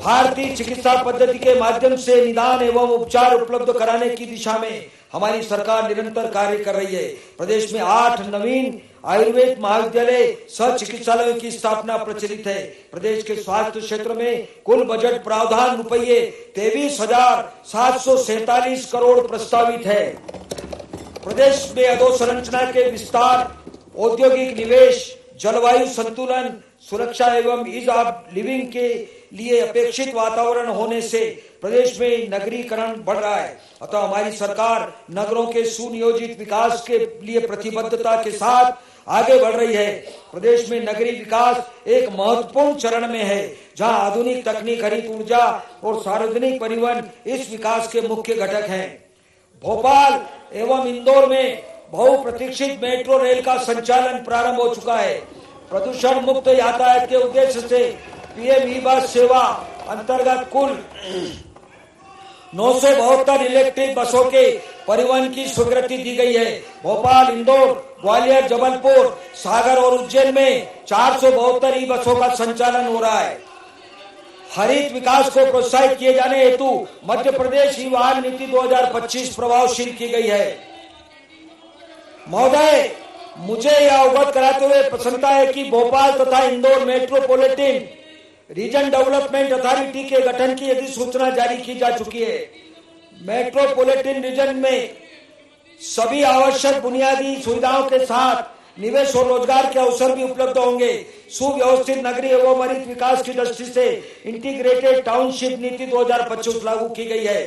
भारतीय चिकित्सा पद्धति के माध्यम से निदान एवं उपचार उपलब्ध कराने की दिशा में हमारी सरकार निरंतर कार्य कर रही है। प्रदेश में 8 नवीन आयुर्वेद महाविद्यालय सह चिकित्सालयों की स्थापना प्रचलित है। प्रदेश के स्वास्थ्य क्षेत्र में कुल बजट प्रावधान रुपये 23,747 करोड़ प्रस्तावित है। प्रदेश में अधोसंरचना के विस्तार, औद्योगिक निवेश, जलवायु संतुलन, सुरक्षा एवं ईज ऑफ लिविंग के लिए अपेक्षित वातावरण होने से प्रदेश में नगरीकरण बढ़ रहा है। अतः हमारी सरकार नगरों के सुनियोजित विकास के लिए प्रतिबद्धता के साथ आगे बढ़ रही है। प्रदेश में नगरीय विकास एक महत्वपूर्ण चरण में है, जहां आधुनिक तकनीक, हरित ऊर्जा और सार्वजनिक परिवहन इस विकास के मुख्य घटक हैं। भोपाल एवं इंदौर में बहुप्रतीक्षित मेट्रो रेल का संचालन प्रारंभ हो चुका है। प्रदूषण मुक्त यातायात के उद्देश्य से PM ई-बस सेवा अंतर्गत कुल 972 इलेक्ट्रिक बसों के परिवहन की स्वीकृति दी गई है। भोपाल, इंदौर, ग्वालियर, जबलपुर, सागर और उज्जैन में 472 ई-बसों का संचालन हो रहा है। हरित विकास को प्रोत्साहित किए जाने हेतु मध्य प्रदेश ई वाहन नीति 2025 प्रभावशील की गई है। महोदय, मुझे यह अवगत कराते हुए प्रसन्नता है कि भोपाल तथा Indore metropolitan region development authority के गठन की अधिसूचना जारी की जा चुकी है। मेट्रोपॉलिटन रीजन में सभी आवश्यक बुनियादी सुविधाओं के साथ निवेश और रोजगार के अवसर भी उपलब्ध होंगे। सुव्यवस्थित नगरीय एवं हरित विकास की दृष्टि से इंटीग्रेटेड टाउनशिप नीति 2025 लागू की गई है।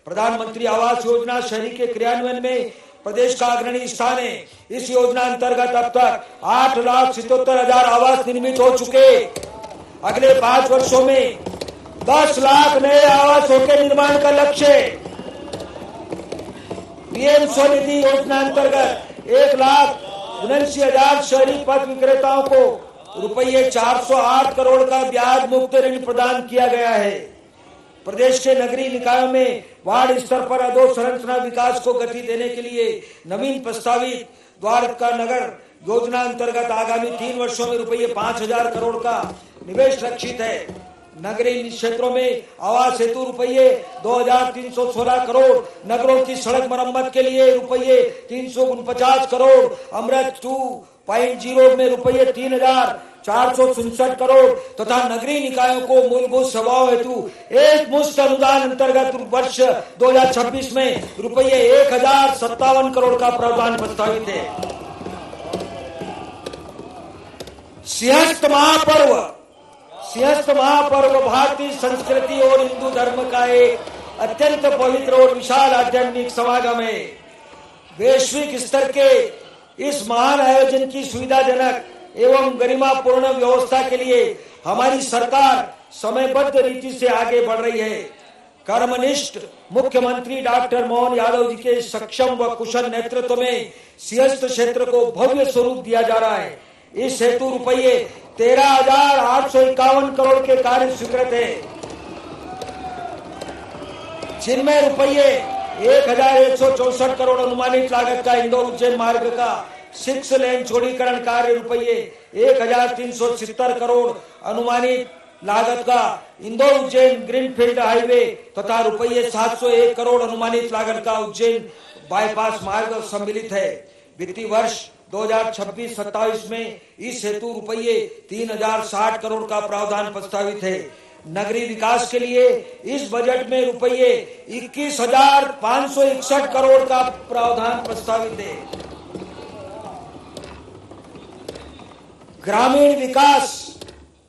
प्रधानमंत्री आवास योजना शहरी के क्रियान्वयन में प्रदेश का अग्रणी स्थान है। इस योजना अंतर्गत अब तक 8,77,000 आवास निर्मित हो चुके। अगले 5 वर्षों में 10 लाख नए आवासों के निर्माण का लक्ष्य। PM स्वनिधि योजना अंतर्गत 1,79,000 शहरी पथ विक्रेताओं को रुपये 408 करोड़ का ब्याज मुक्त ऋण प्रदान किया गया है। प्रदेश के नगरीय निकायों में वार्ड स्तर पर अधोसंरचना विकास को गति देने के लिए नवीन प्रस्तावित द्वारका नगर योजना अंतर्गत आगामी 3 वर्षों में रुपये 5,000 करोड़ का निवेश लक्षित है। नगरीय क्षेत्रों में आवास हेतु रुपये 2316 करोड़, नगरों की सड़क मरम्मत के लिए रुपये 349 करोड़, अमृत 2.0 में रुपये 3467 करोड़ तथा नगरीय निकायों को मूलभूत सेवाओं हेतु एक मुश्त अनुदान अंतर्गत वर्ष 2026 में रुपये 1057 करोड़ का प्रावधान प्रस्तावित है। सिंहस्थ महापर्व भारतीय संस्कृति और हिंदू धर्म का एक अत्यंत पवित्र और विशाल आध्यात्मिक समागम है। वैश्विक स्तर के इस महान आयोजन की सुविधाजनक एवं गरिमापूर्ण व्यवस्था के लिए हमारी सरकार समयबद्ध रीति से आगे बढ़ रही है। कर्मनिष्ठ मुख्यमंत्री डॉक्टर मोहन यादव जी के सक्षम व कुशल नेतृत्व में सिंहस्थ क्षेत्र को भव्य स्वरूप दिया जा रहा है। इस हेतु रुपये 13,851 करोड़ के कार्य स्वीकृत है, जिनमें रुपये 1,164 करोड़ अनुमानित लागत का इंदौर उज्जैन मार्ग का 6 लेन चौड़ीकरण कार्य, रुपये 1,370 करोड़ अनुमानित लागत का इंदौर उज्जैन ग्रीनफील्ड हाईवे तथा रुपये 701 करोड़ अनुमानित लागत का उज्जैन बाईपास मार्ग सम्मिलित है। वित्तीय वर्ष 2026-27 में इस हेतु रुपये 3,060 करोड़ का प्रावधान प्रस्तावित है। नगरीय विकास के लिए इस बजट में रुपये 21,561 करोड़ का प्रावधान प्रस्तावित है। ग्रामीण विकास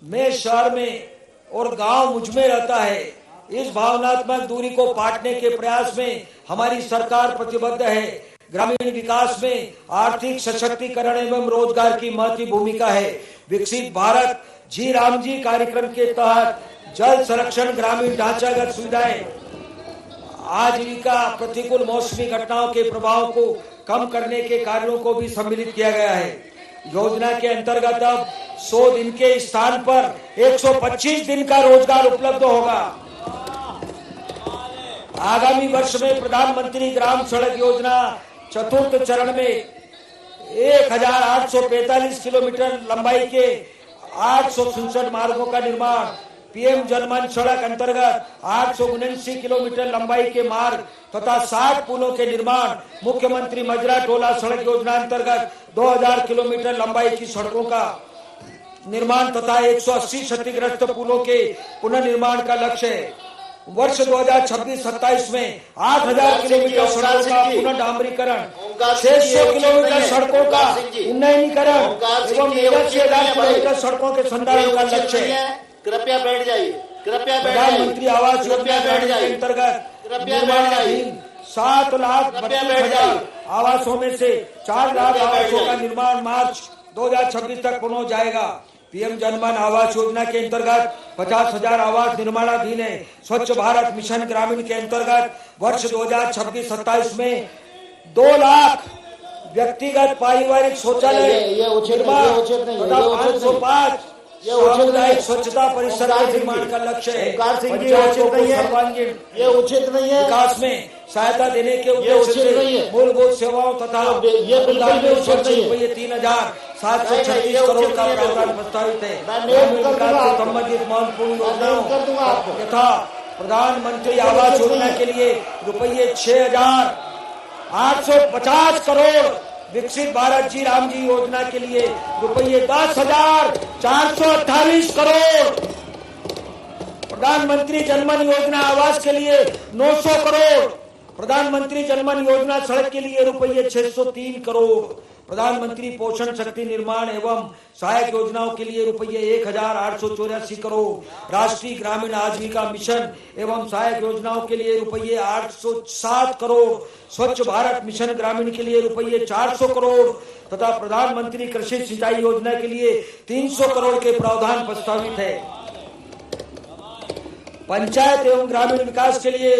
में शहर में और गांव मुझ में रहता है, इस भावनात्मक दूरी को पाटने के प्रयास में हमारी सरकार प्रतिबद्ध है। ग्रामीण विकास में आर्थिक सशक्तिकरण एवं रोजगार की महत्वपूर्ण भूमिका है। विकसित भारत जी राम जी कार्यक्रम के तहत जल संरक्षण, ग्रामीण ढांचागत सुविधाएं, आजीविका, प्रतिकूल मौसमी घटनाओं के प्रभाव को कम करने के कार्यों को भी सम्मिलित किया गया है। योजना के अंतर्गत अब 100 दिन के स्थान पर 125 दिन का रोजगार उपलब्ध होगा। आगामी वर्ष में प्रधानमंत्री ग्राम सड़क योजना चतुर्थ चरण में 1,845 किलोमीटर लंबाई के 867 मार्गों का निर्माण, पीएम जनमन सड़क अंतर्गत 879 किलोमीटर लंबाई के मार्ग तथा 60 पुलों के निर्माण, मुख्यमंत्री मजरा टोला सड़क योजना अंतर्गत 2000 किलोमीटर लंबाई की सड़कों का निर्माण तथा 180 क्षतिग्रस्त पुलों के पुनर्निर्माण का लक्ष्य है। वर्ष 2026-27 में 8,000 किलोमीटर सड़कों का पुनर्डामरीकरण, 600 किलोमीटर सड़कों का उन्नयनीकरण एवं 1,000 किलोमीटर सड़कों के संधारण का लक्ष्य है। कृपया बैठ जाइए, प्रधानमंत्री आवास योजना के अंतर्गत निर्माणाधीन 7,32,000 आवासों में से 4 लाख आवासों का निर्माण मार्च 2026 तक पूर्ण हो जाएगा। पीएम जनमन आवास योजना के अंतर्गत 50,000 आवास निर्माणाधीन है। स्वच्छ भारत मिशन ग्रामीण के अंतर्गत वर्ष 2026-27 में 2 लाख व्यक्तिगत पारिवारिक शौचालय निर्माण तथा 505 सामुदायिक स्वच्छता परिसर के निर्माण का लक्ष्य है। ये उचित नहीं है। विकास में सहायता देने के उद्देश्य से मूलभूत सेवाओं तथा ये बिल्कुल भी उचित नहीं है। रुपये 3,736 करोड़ का प्रावधान प्रस्तावित है। संबंधित महत्वपूर्ण योजनाओं तथा प्रधानमंत्री आवास योजना के लिए रुपये 6,850 करोड़, विकसित भारत जी राम जी योजना के लिए रुपये 10,428 करोड़, प्रधानमंत्री जनमन योजना आवास के लिए 900 करोड़, प्रधानमंत्री जनमन योजना सड़क के लिए रुपये 603 करोड़, प्रधानमंत्री पोषण शक्ति निर्माण एवं सहायक योजनाओं के लिए रुपये 1,884 करोड़, राष्ट्रीय ग्रामीण आजीविका मिशन एवं सहायक योजनाओं के लिए रुपये 807 करोड़, स्वच्छ भारत मिशन ग्रामीण के लिए रुपये 400 करोड़ तथा प्रधानमंत्री कृषि सिंचाई योजना के लिए 300 करोड़ के प्रावधान प्रस्तावित है। पंचायत एवं ग्रामीण विकास के लिए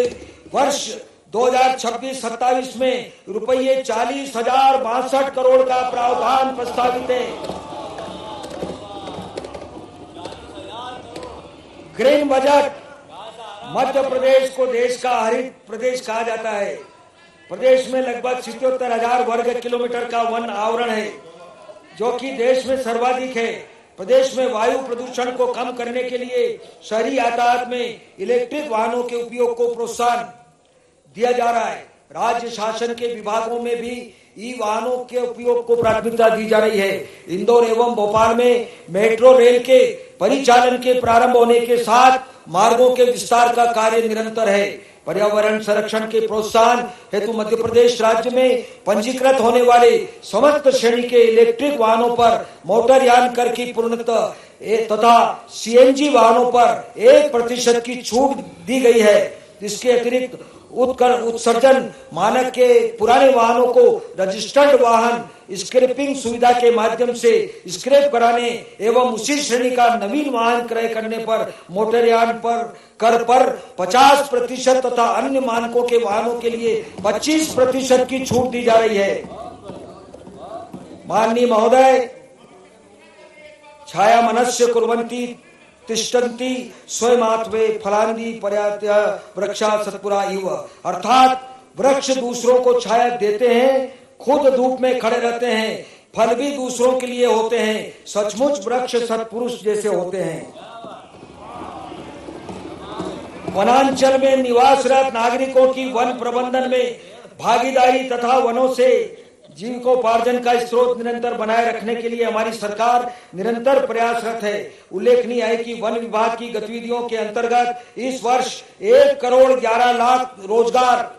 वर्ष 2026-27 में रुपये 40,062 करोड़ का प्रावधान प्रस्तावित है। ग्रीन बजट, मध्य प्रदेश को देश का हरित प्रदेश कहा जाता है। प्रदेश में लगभग 77,000 वर्ग किलोमीटर का वन आवरण है, जो कि देश में सर्वाधिक है। प्रदेश में वायु प्रदूषण को कम करने के लिए शहरी यातायात में इलेक्ट्रिक वाहनों के उपयोग को प्रोत्साहन दिया जा रहा है। राज्य शासन के विभागों में भी ई वाहनों के उपयोग को प्राथमिकता दी जा रही है। इंदौर एवं भोपाल में मेट्रो रेल के परिचालन के प्रारंभ होने के साथ मार्गों के विस्तार का कार्य निरंतर है। पर्यावरण संरक्षण के प्रोत्साहन हेतु मध्य प्रदेश राज्य में पंजीकृत होने वाले समस्त श्रेणी के इलेक्ट्रिक वाहनों पर मोटरयान कर की पूर्णतः तथा सीएनजी वाहनों पर 1% की छूट दी गई है। इसके अतिरिक्त उत्सर्जन मानक के पुराने वाहनों को रजिस्टर्ड वाहन स्क्रैपिंग सुविधा के माध्यम से स्क्रैप कराने एवं उसी श्रेणी का नवीन वाहन क्रय करने पर मोटरयान पर कर पर 50% तथा अन्य मानकों के वाहनों के लिए 25% की छूट दी जा रही है। माननीय महोदय, छाया मनस्य कुर्वन्ति तिष्ठन्ति स्वयमात्वे फलांदी पर्यात्य वृक्षा सत्पुरा इव, अर्थात वृक्ष दूसरों को छाया देते हैं, खुद धूप में खड़े रहते हैं, फल भी दूसरों के लिए होते हैं, सचमुच वृक्ष सत्पुरुष जैसे होते हैं। वनांचल में निवासरत नागरिकों की वन प्रबंधन में भागीदारी तथा वनों से जीविकोपार्जन का स्रोत निरंतर बनाए रखने के लिए हमारी सरकार निरंतर प्रयासरत है। उल्लेखनीय है कि वन विभाग की गतिविधियों के अंतर्गत इस वर्ष 1,11,00,000 रोजगार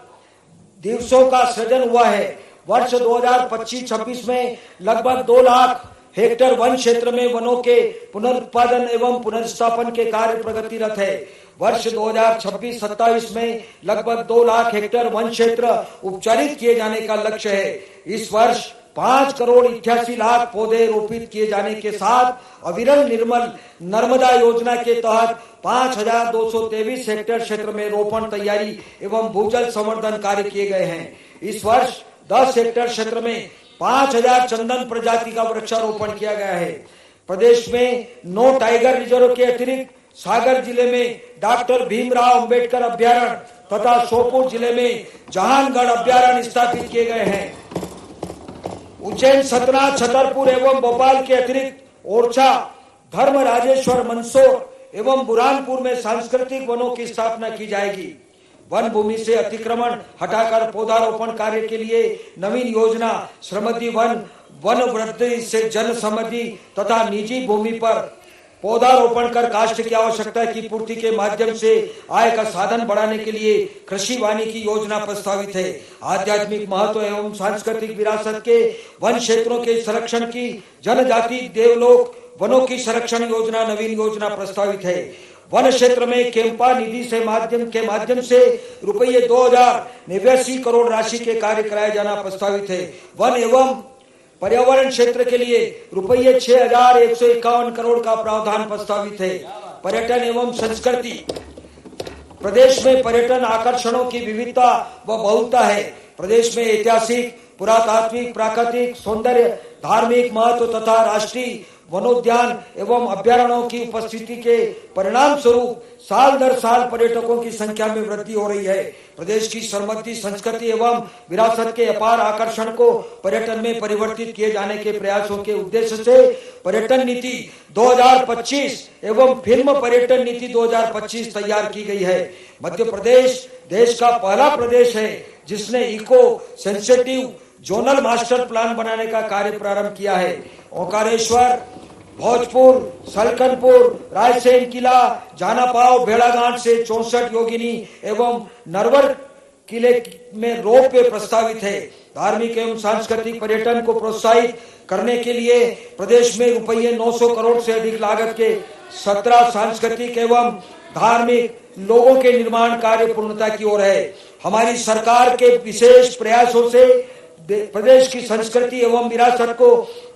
दिवसों का सृजन हुआ है। वर्ष 2025-26 में लगभग 2 लाख हेक्टेयर वन क्षेत्र में वनों के पुनरुत्पादन एवं पुनर्स्थापन के कार्य प्रगतिरत है। वर्ष 2026-27 में लगभग 2 लाख हेक्टेयर वन क्षेत्र उपचारित किए जाने का लक्ष्य है। इस वर्ष 5,88,00,000 पौधे रोपित किए जाने के साथ अविरल निर्मल नर्मदा योजना के तहत 5,223 हेक्टेयर क्षेत्र में रोपण तैयारी एवं भूजल संवर्धन कार्य किए गए हैं। इस वर्ष 10 हेक्टेयर क्षेत्र में 5,000 चंदन प्रजाति का वृक्षारोपण किया गया है। प्रदेश में 9 टाइगर रिजर्व के अतिरिक्त सागर जिले में डॉक्टर भीमराव अंबेडकर अभ्यारण्य तथा श्योपुर जिले में जहानगढ़ अभ्यारण्य स्थापित किए गए हैं। उज्जैन, सतना, छतरपुर एवं भोपाल के अतिरिक्त ओरछा, धर्म राजेश्वर, मंदसौर एवं बुरहानपुर में सांस्कृतिक वनों की स्थापना की जाएगी। वन भूमि से अतिक्रमण हटाकर पौधारोपण कार्य के लिए नवीन योजना समृद्धि वन वृद्धि से जन समृद्धि तथा निजी भूमि पर पौधारोपण कर काष्ठ की आवश्यकता की पूर्ति के माध्यम से आय का साधन बढ़ाने के लिए कृषि वानिकी योजना प्रस्तावित है। आध्यात्मिक महत्व एवं सांस्कृतिक विरासत के वन क्षेत्रों के संरक्षण की जनजाति देवलोक वनों की संरक्षण योजना नवीन योजना प्रस्तावित है। वन क्षेत्र में केम्पा निधि से माध्यम से रुपये 2,089 करोड़ राशि के कार्य कराया जाना प्रस्तावित है। वन एवं पर्यावरण क्षेत्र के लिए रुपये 6,151 करोड़ का प्रावधान प्रस्तावित है। पर्यटन एवं संस्कृति, प्रदेश में पर्यटन आकर्षणों की विविधता व बहुलता है। प्रदेश में ऐतिहासिक, पुरातात्विक, प्राकृतिक सौंदर्य, धार्मिक महत्व तथा राष्ट्रीय वनोद्यान एवं अभ्यारण्यों की उपस्थिति के परिणाम स्वरूप साल दर साल पर्यटकों की संख्या में वृद्धि हो रही है। प्रदेश की समृद्धि संस्कृति एवं विरासत के अपार आकर्षण को पर्यटन में परिवर्तित किए जाने के प्रयासों के उद्देश्य से पर्यटन नीति 2025 एवं फिल्म पर्यटन नीति 2025 तैयार की गई है। मध्य प्रदेश देश का पहला प्रदेश है जिसने eco sensitive zonal master plan बनाने का कार्य प्रारंभ किया है। ओंकारेश्वर, भोजपुर, सलकनपुर, रायसेन किला, जानापाव, भेड़ाघाट से 64 योगिनी एवं नरवर किले में रोप वे प्रस्तावित है। धार्मिक एवं सांस्कृतिक पर्यटन को प्रोत्साहित करने के लिए प्रदेश में रुपये 900 करोड़ से अधिक लागत के 17 सांस्कृतिक एवं धार्मिक लोगों के निर्माण कार्य पूर्णता की ओर है। हमारी सरकार के विशेष प्रयासों से प्रदेश की संस्कृति एवं विरासत को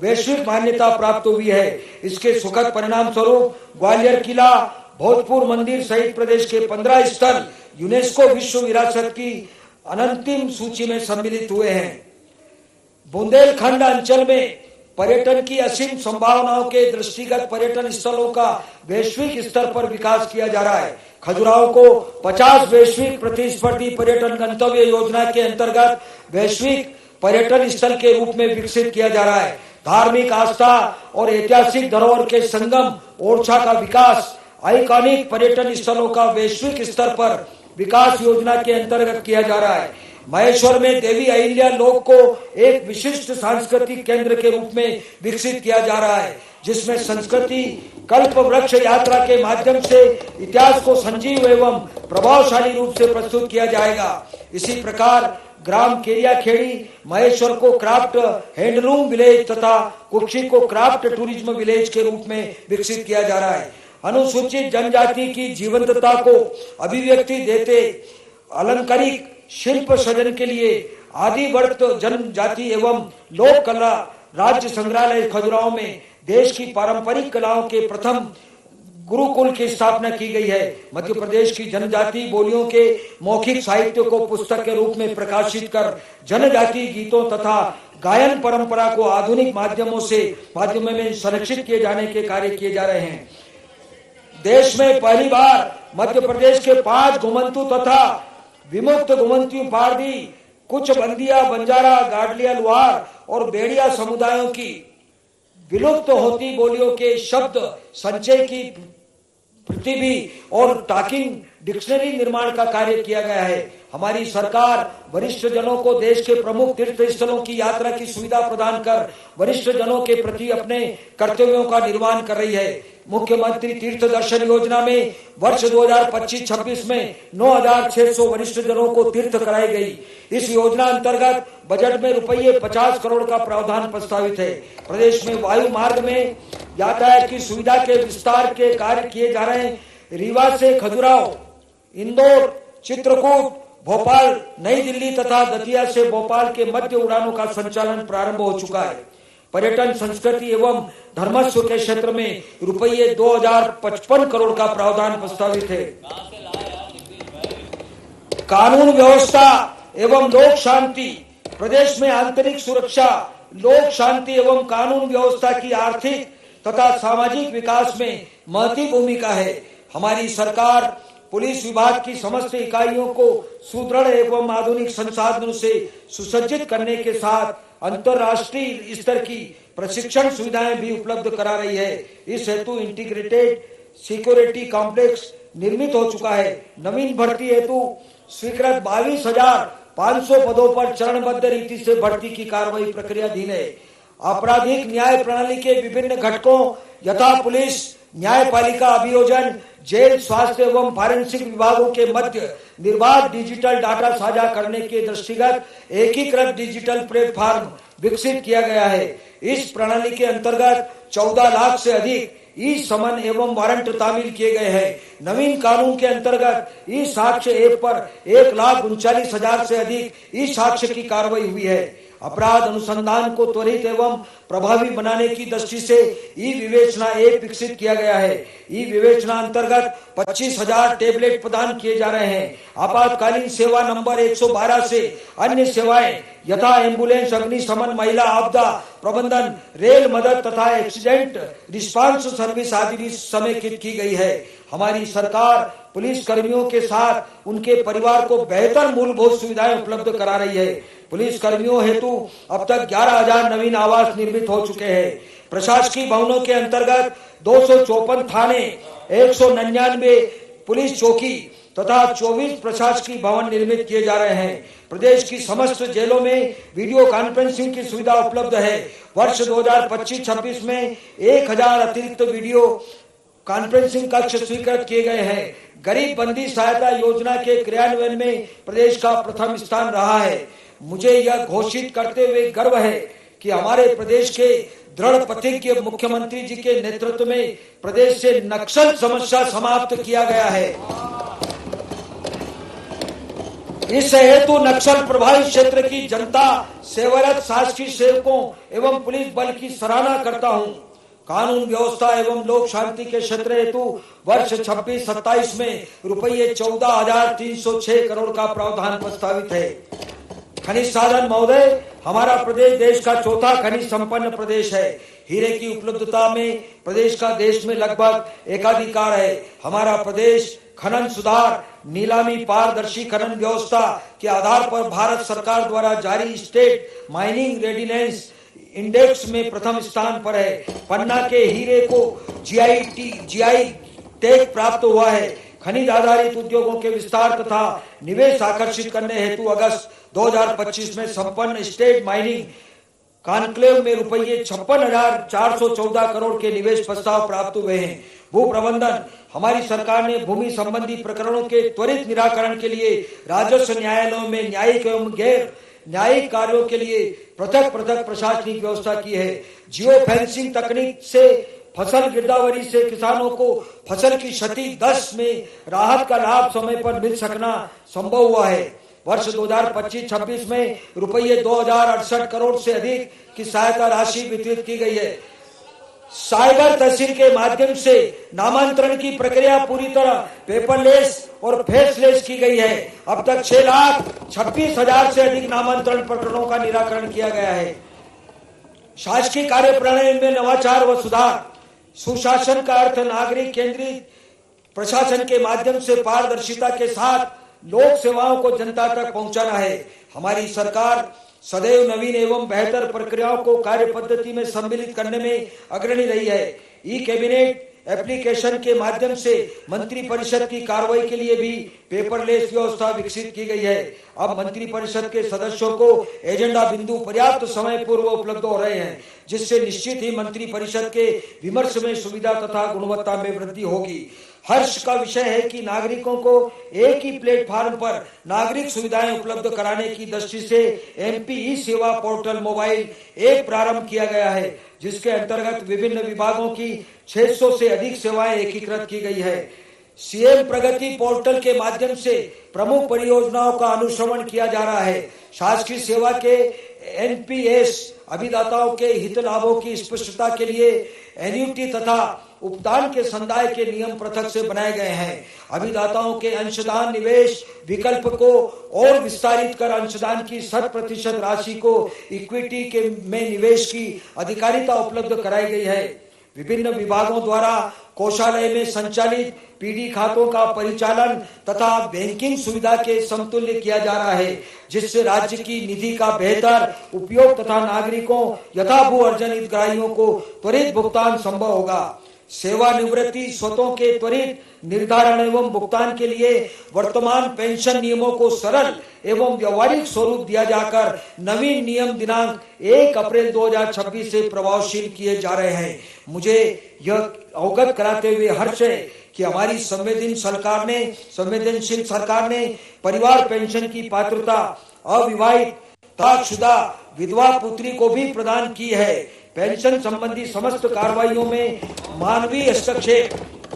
वैश्विक मान्यता प्राप्त हुई है। इसके सुखद परिणाम स्वरूप ग्वालियर किला, भोजपुर मंदिर सहित प्रदेश के 15 स्थल यूनेस्को विश्व विरासत की अंतिम सूची में सम्मिलित हुए हैं। बुंदेलखंड अंचल में पर्यटन की असीम संभावनाओं के दृष्टिगत पर्यटन स्थलों का वैश्विक स्तर पर विकास किया जा रहा है। खजुराहो को 50 वैश्विक प्रतिस्पर्धी पर्यटन गंतव्य योजना के अंतर्गत वैश्विक पर्यटन स्थल के रूप में विकसित किया जा रहा है। धार्मिक आस्था और ऐतिहासिक धरोहर के संगम ओरछा का विकास आइकॉनिक पर्यटन स्थलों का वैश्विक स्तर पर विकास योजना के अंतर्गत किया जा रहा है। महेश्वर में देवी अहिल्या लोक को एक विशिष्ट सांस्कृतिक केंद्र के रूप में विकसित किया जा रहा है, जिसमें संस्कृति कल्प वृक्ष यात्रा के माध्यम से इतिहास को संजीव एवं प्रभावशाली रूप से प्रस्तुत किया जाएगा। इसी प्रकार ग्राम केरियाखेड़ी महेश्वर को क्राफ्ट हैंडलूम विलेज तथा कुक्षी को क्राफ्ट टूरिज्म विलेज के रूप में विकसित किया जा रहा है। अनुसूचित जनजाति की जीवंतता को अभिव्यक्ति देते अलंकारिक शिल्प सृजन के लिए आदिवर्त जनजाति एवं लोक कला राज्य संग्रहालय खजुराहो में देश की पारंपरिक कलाओं के प्रथम गुरुकुल की स्थापना की गई है। मध्य प्रदेश की जनजाति बोलियों के मौखिक साहित्य को पुस्तक के रूप में प्रकाशित कर जनजाति गीतों तथा गायन परंपरा को आधुनिक माध्यमों में संरक्षित किए जाने के कार्य किए जा रहे हैं। देश में पहली बार मध्य प्रदेश के 5 घुमंतु तथा विमुक्त घुमंतु पारधी कुछ बंदिया बंजारा गाडलिया लुहार और बेड़िया समुदायों की विलुप्त होती बोलियों के शब्द संचय की पृथ्वी और टॉकिंग डिक्शनरी निर्माण का कार्य किया गया है। हमारी सरकार वरिष्ठ जनों को देश के प्रमुख तीर्थ स्थलों की यात्रा की सुविधा प्रदान कर वरिष्ठ जनों के प्रति अपने कर्तव्यों का निर्वहन कर रही है। मुख्यमंत्री तीर्थ दर्शन योजना में वर्ष 2025-26 में 9,600 वरिष्ठ जनों को तीर्थ कराई गई। इस योजना अंतर्गत बजट में रुपये 50 करोड़ का प्रावधान प्रस्तावित है। प्रदेश में वायु मार्ग में यातायात की सुविधा के विस्तार के कार्य किए जा रहे हैं। रीवा से खजुराहो, इंदौर, चित्रकूट, भोपाल, नई दिल्ली तथा दतिया से भोपाल के मध्य उड़ानों का संचालन प्रारंभ हो चुका है। पर्यटन, संस्कृति एवं धर्मस्व के क्षेत्र में रुपये 2055 करोड़ का प्रावधान प्रस्तावित है। कानून व्यवस्था एवं लोक शांति, प्रदेश में आंतरिक सुरक्षा, लोक शांति एवं कानून व्यवस्था की आर्थिक तथा सामाजिक विकास में महत्वपूर्ण भूमिका है। हमारी सरकार पुलिस विभाग की समस्त इकाइयों को सुदृढ़ एवं आधुनिक संसाधनों से सुसज्जित करने के साथ अंतर्राष्ट्रीय स्तर की प्रशिक्षण सुविधाएं भी उपलब्ध करा रही है। इस हेतु इंटीग्रेटेड सिक्योरिटी कॉम्प्लेक्स निर्मित हो चुका है। नवीन भर्ती हेतु स्वीकृत 22,500 पदों पर चरणबद्ध रीति से भर्ती की कार्रवाई प्रक्रियाधीन है। आपराधिक न्याय प्रणाली के विभिन्न घटकों यथा पुलिस, न्यायपालिका, अभियोजन, जेल, स्वास्थ्य एवं फॉरेंसिक विभागों के मध्य निर्बाध डिजिटल डाटा साझा करने के दृष्टिगत एकीकृत डिजिटल प्लेटफॉर्म विकसित किया गया है। इस प्रणाली के अंतर्गत 14 लाख से अधिक ई समन एवं वारंट तामील किए गए हैं। नवीन कानून के अंतर्गत ई साक्ष्य ऐप पर 1,39,000 से अधिक ई साक्ष्य की कार्रवाई हुई है। अपराध अनुसंधान को त्वरित एवं प्रभावी बनाने की दृष्टि से ई विवेचना ऐप विकसित किया गया है। ई विवेचना अंतर्गत 25,000 टैबलेट प्रदान किए जा रहे हैं। आपातकालीन सेवा नंबर 112 से अन्य सेवाएं यथा एम्बुलेंस, अग्निशमन, महिला आपदा प्रबंधन, रेल मदद तथा एक्सीडेंट रिस्पांस सर्विस आदि भी समेकित की गई है। हमारी सरकार पुलिस कर्मियों के साथ उनके परिवार को बेहतर मूलभूत सुविधाएं उपलब्ध करा रही है। पुलिस कर्मियों हेतु अब तक 11,000 नवीन आवास निर्मित हो चुके हैं। प्रशासकीय भवनों के अंतर्गत 254 थाने, 199 पुलिस चौकी तथा 24 प्रशासकीय भवन निर्मित किए जा रहे हैं। प्रदेश की समस्त जेलों में वीडियो कॉन्फ्रेंसिंग की सुविधा उपलब्ध है। वर्ष 2025-26 में 1,000 अतिरिक्त वीडियो कॉन्फ्रेंसिंग कक्ष स्वीकृत किए गए हैं। गरीब बंदी सहायता योजना के क्रियान्वयन में प्रदेश का प्रथम स्थान रहा है। मुझे यह घोषित करते हुए गर्व है कि हमारे प्रदेश के दृढ़ प्रतिज्ञ मुख्यमंत्री जी के नेतृत्व में प्रदेश से नक्सल समस्या समाप्त किया गया है। इस हेतु नक्सल प्रभावित क्षेत्र की जनता, सेवारत शासकीय सेवकों एवं पुलिस बल की सराहना करता हूं। कानून व्यवस्था एवं लोक शांति के क्षेत्र हेतु वर्ष 26-27 में रुपये 14,306 करोड़ का प्रावधान प्रस्तावित है। खनिज साधन महोदय, हमारा प्रदेश देश का चौथा खनिज संपन्न प्रदेश है। हीरे की उपलब्धता में प्रदेश का देश में लगभग एकाधिकार है। हमारा प्रदेश खनन सुधार, नीलामी, पारदर्शी खनन व्यवस्था के आधार पर भारत सरकार द्वारा जारी स्टेट माइनिंग रेडिनेंस इंडेक्स में प्रथम स्थान पर है। पन्ना के हीरे को जीआई टैग प्राप्त हुआ है। खनिज आधारित उद्योगों के विस्तार तथा निवेश आकर्षित करने हेतु अगस्त 2025 में संपन्न स्टेट माइनिंग कॉन्क्लेव में रुपये 56,414 करोड़ के निवेश प्रस्ताव प्राप्त हुए हैं। भू प्रबंधन, हमारी सरकार ने भूमि संबंधी प्रकरणों के त्वरित निराकरण के लिए राजस्व न्यायालयों में न्यायिक एवं गैर न्यायिक कार्यों के लिए पृथक प्रशासनिक व्यवस्था की है। जियो फेंसिंग तकनीक से फसल गिरदावरी से किसानों को फसल की क्षति 10 में राहत का लाभ समय पर मिल सकना संभव हुआ है। वर्ष 2025-26 में रुपये 2068 करोड़ से अधिक की सहायता राशि वितरित की गई है। साइबर तहसील के माध्यम से नामांतरण की प्रक्रिया पूरी तरह पेपरलेस और फेसलेस की गई है। अब तक 6,26,000 से अधिक नामांतरण प्रकरणों का निराकरण किया गया है। शासकीय कार्यप्रणाली में नवाचार व सुधार, सुशासन का अर्थ नागरिक केंद्रित प्रशासन के माध्यम से पारदर्शिता के साथ लोक सेवाओं को जनता तक पहुंचाना है। हमारी सरकार सदैव नवीन एवं बेहतर प्रक्रियाओं को कार्य पद्धति में सम्मिलित करने में अग्रणी रही है। ई कैबिनेट एप्लीकेशन के माध्यम से मंत्री परिषद की कार्रवाई के लिए भी पेपरलेस व्यवस्था विकसित की गई है। अब मंत्री परिषद के सदस्यों को एजेंडा बिंदु पर्याप्त समय पूर्व उपलब्ध हो रहे हैं, जिससे निश्चित ही मंत्री परिषद के विमर्श में सुविधा तथा गुणवत्ता में वृद्धि होगी। हर्ष का विषय है कि नागरिकों को एक ही प्लेटफॉर्म पर नागरिक सुविधाएं उपलब्ध कराने की दृष्टि से एमपी ई सेवा पोर्टल मोबाइल ऐप प्रारंभ किया गया है, जिसके अंतर्गत विभिन्न विभागों की 600 से अधिक सेवाएं एकीकृत की गई है। सीएम प्रगति पोर्टल के माध्यम से प्रमुख परियोजनाओं का अनुश्रवण किया जा रहा है। शासकीय सेवा के एनपीएस अभिदाताओं के हित लाभों की स्पष्टता के लिए एन्युटी तथा उपदान के संदाय के नियम पृथक से बनाए गए हैं। अभिदाताओं के अंशदान निवेश विकल्प को और विस्तारित कर अंशदान की 100% राशि को इक्विटी के में निवेश की अधिकारिता उपलब्ध कराई गई है। विभिन्न विभागों द्वारा कोषालय में संचालित पीडी खातों का परिचालन तथा बैंकिंग सुविधा के समतुल्य किया जा रहा है, जिससे राज्य की निधि का बेहतर उपयोग तथा नागरिकों यथाभू अर्जन हितग्राहियों को त्वरित भुगतान संभव होगा। सेवानिवृत्ति स्वतों के त्वरित निर्धारण एवं भुगतान के लिए वर्तमान पेंशन नियमों को सरल एवं व्यवहारिक स्वरूप दिया जाकर नवीन नियम दिनांक 1 अप्रैल 2026 से प्रभावशील किए जा रहे हैं। मुझे यह अवगत कराते हुए हर्ष है कि हमारी संवेदनशील सरकार ने परिवार पेंशन की पात्रता अविवाहित तलाकशुदा विधवा पुत्री को भी प्रदान की है। पेंशन संबंधी समस्त कार्रवाइयों में मानवीय हस्तक्षेप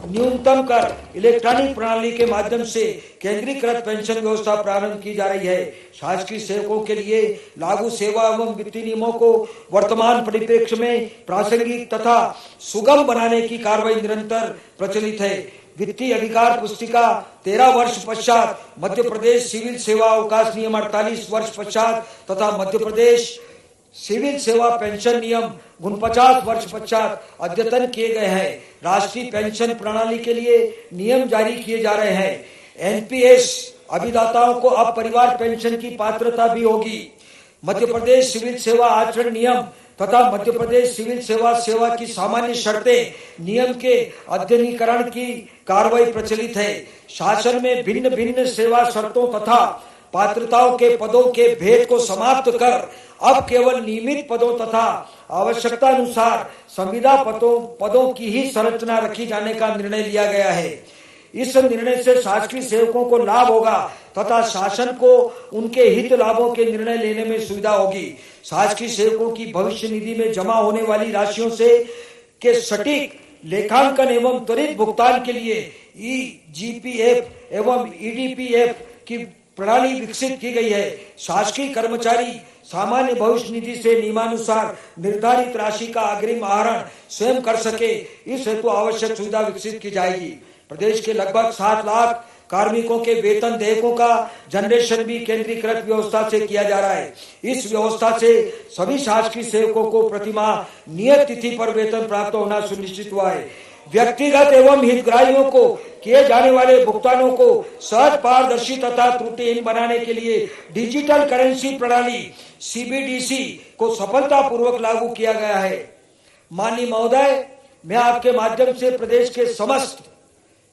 न्यूनतम कर इलेक्ट्रॉनिक प्रणाली के माध्यम से केंद्रीकृत पेंशन व्यवस्था प्रारंभ की जा रही है। शासकीय सेवकों के लिए लागू सेवा एवं वित्तीय नियमों को वर्तमान परिप्रेक्ष्य में प्रासंगिक तथा सुगम बनाने की कार्रवाई निरंतर प्रचलित है। वित्तीय अधिकार पुस्तिका 13 वर्ष पश्चात, मध्य प्रदेश सिविल सेवा अवकाश नियम 48 वर्ष पश्चात तथा मध्य प्रदेश सिविल सेवा पेंशन नियम 49 वर्ष पश्चात अद्यतन किए गए हैं। राष्ट्रीय पेंशन प्रणाली के लिए नियम जारी किए जा रहे हैं। एनपीएस अभिदाताओं को अब परिवार पेंशन की पात्रता भी होगी। मध्य प्रदेश सिविल सेवा आचरण नियम तथा मध्य प्रदेश सिविल सेवा की सामान्य शर्तें नियम के अध्ययनीकरण की कार्रवाई प्रचलित है। शासन में भिन्न भिन्न सेवा शर्तों तथा पात्रताओं के पदों के भेद को समाप्त कर अब केवल नियमित पदों तथा आवश्यकता अनुसार संविदा पदों की ही संरचना रखी जाने का निर्णय लिया गया है। इस निर्णय से शासकीय सेवकों को लाभ होगा तथा शासन को उनके हित लाभों के निर्णय लेने में सुविधा होगी। शासकीय सेवकों की भविष्य निधि में जमा होने वाली राशियों से के सटीक लेखांकन एवं त्वरित भुगतान के लिए ईजीपीएफ एवं ईडीपीएफ की प्रणाली विकसित की गई है। शासकीय कर्मचारी सामान्य भविष्य निधि से नियमानुसार निर्धारित राशि का अग्रिम आहरण स्वयं कर सके, इस हेतु आवश्यक सुविधा विकसित की जाएगी। प्रदेश के लगभग 7 लाख कार्मिकों के वेतन देयकों का जनरेशन भी केंद्रीकृत व्यवस्था से किया जा रहा है। इस व्यवस्था से सभी शासकीय सेवकों को प्रतिमाह नियत तिथि पर वेतन प्राप्त होना सुनिश्चित हुआ है। व्यक्तिगत एवं हितग्राहियों को किए जाने वाले भुगतानों को सहज, पारदर्शी तथा त्रुटिहीन बनाने के लिए डिजिटल करेंसी प्रणाली CBDC को सफलतापूर्वक लागू किया गया है। माननीय महोदय, मैं आपके माध्यम से प्रदेश के समस्त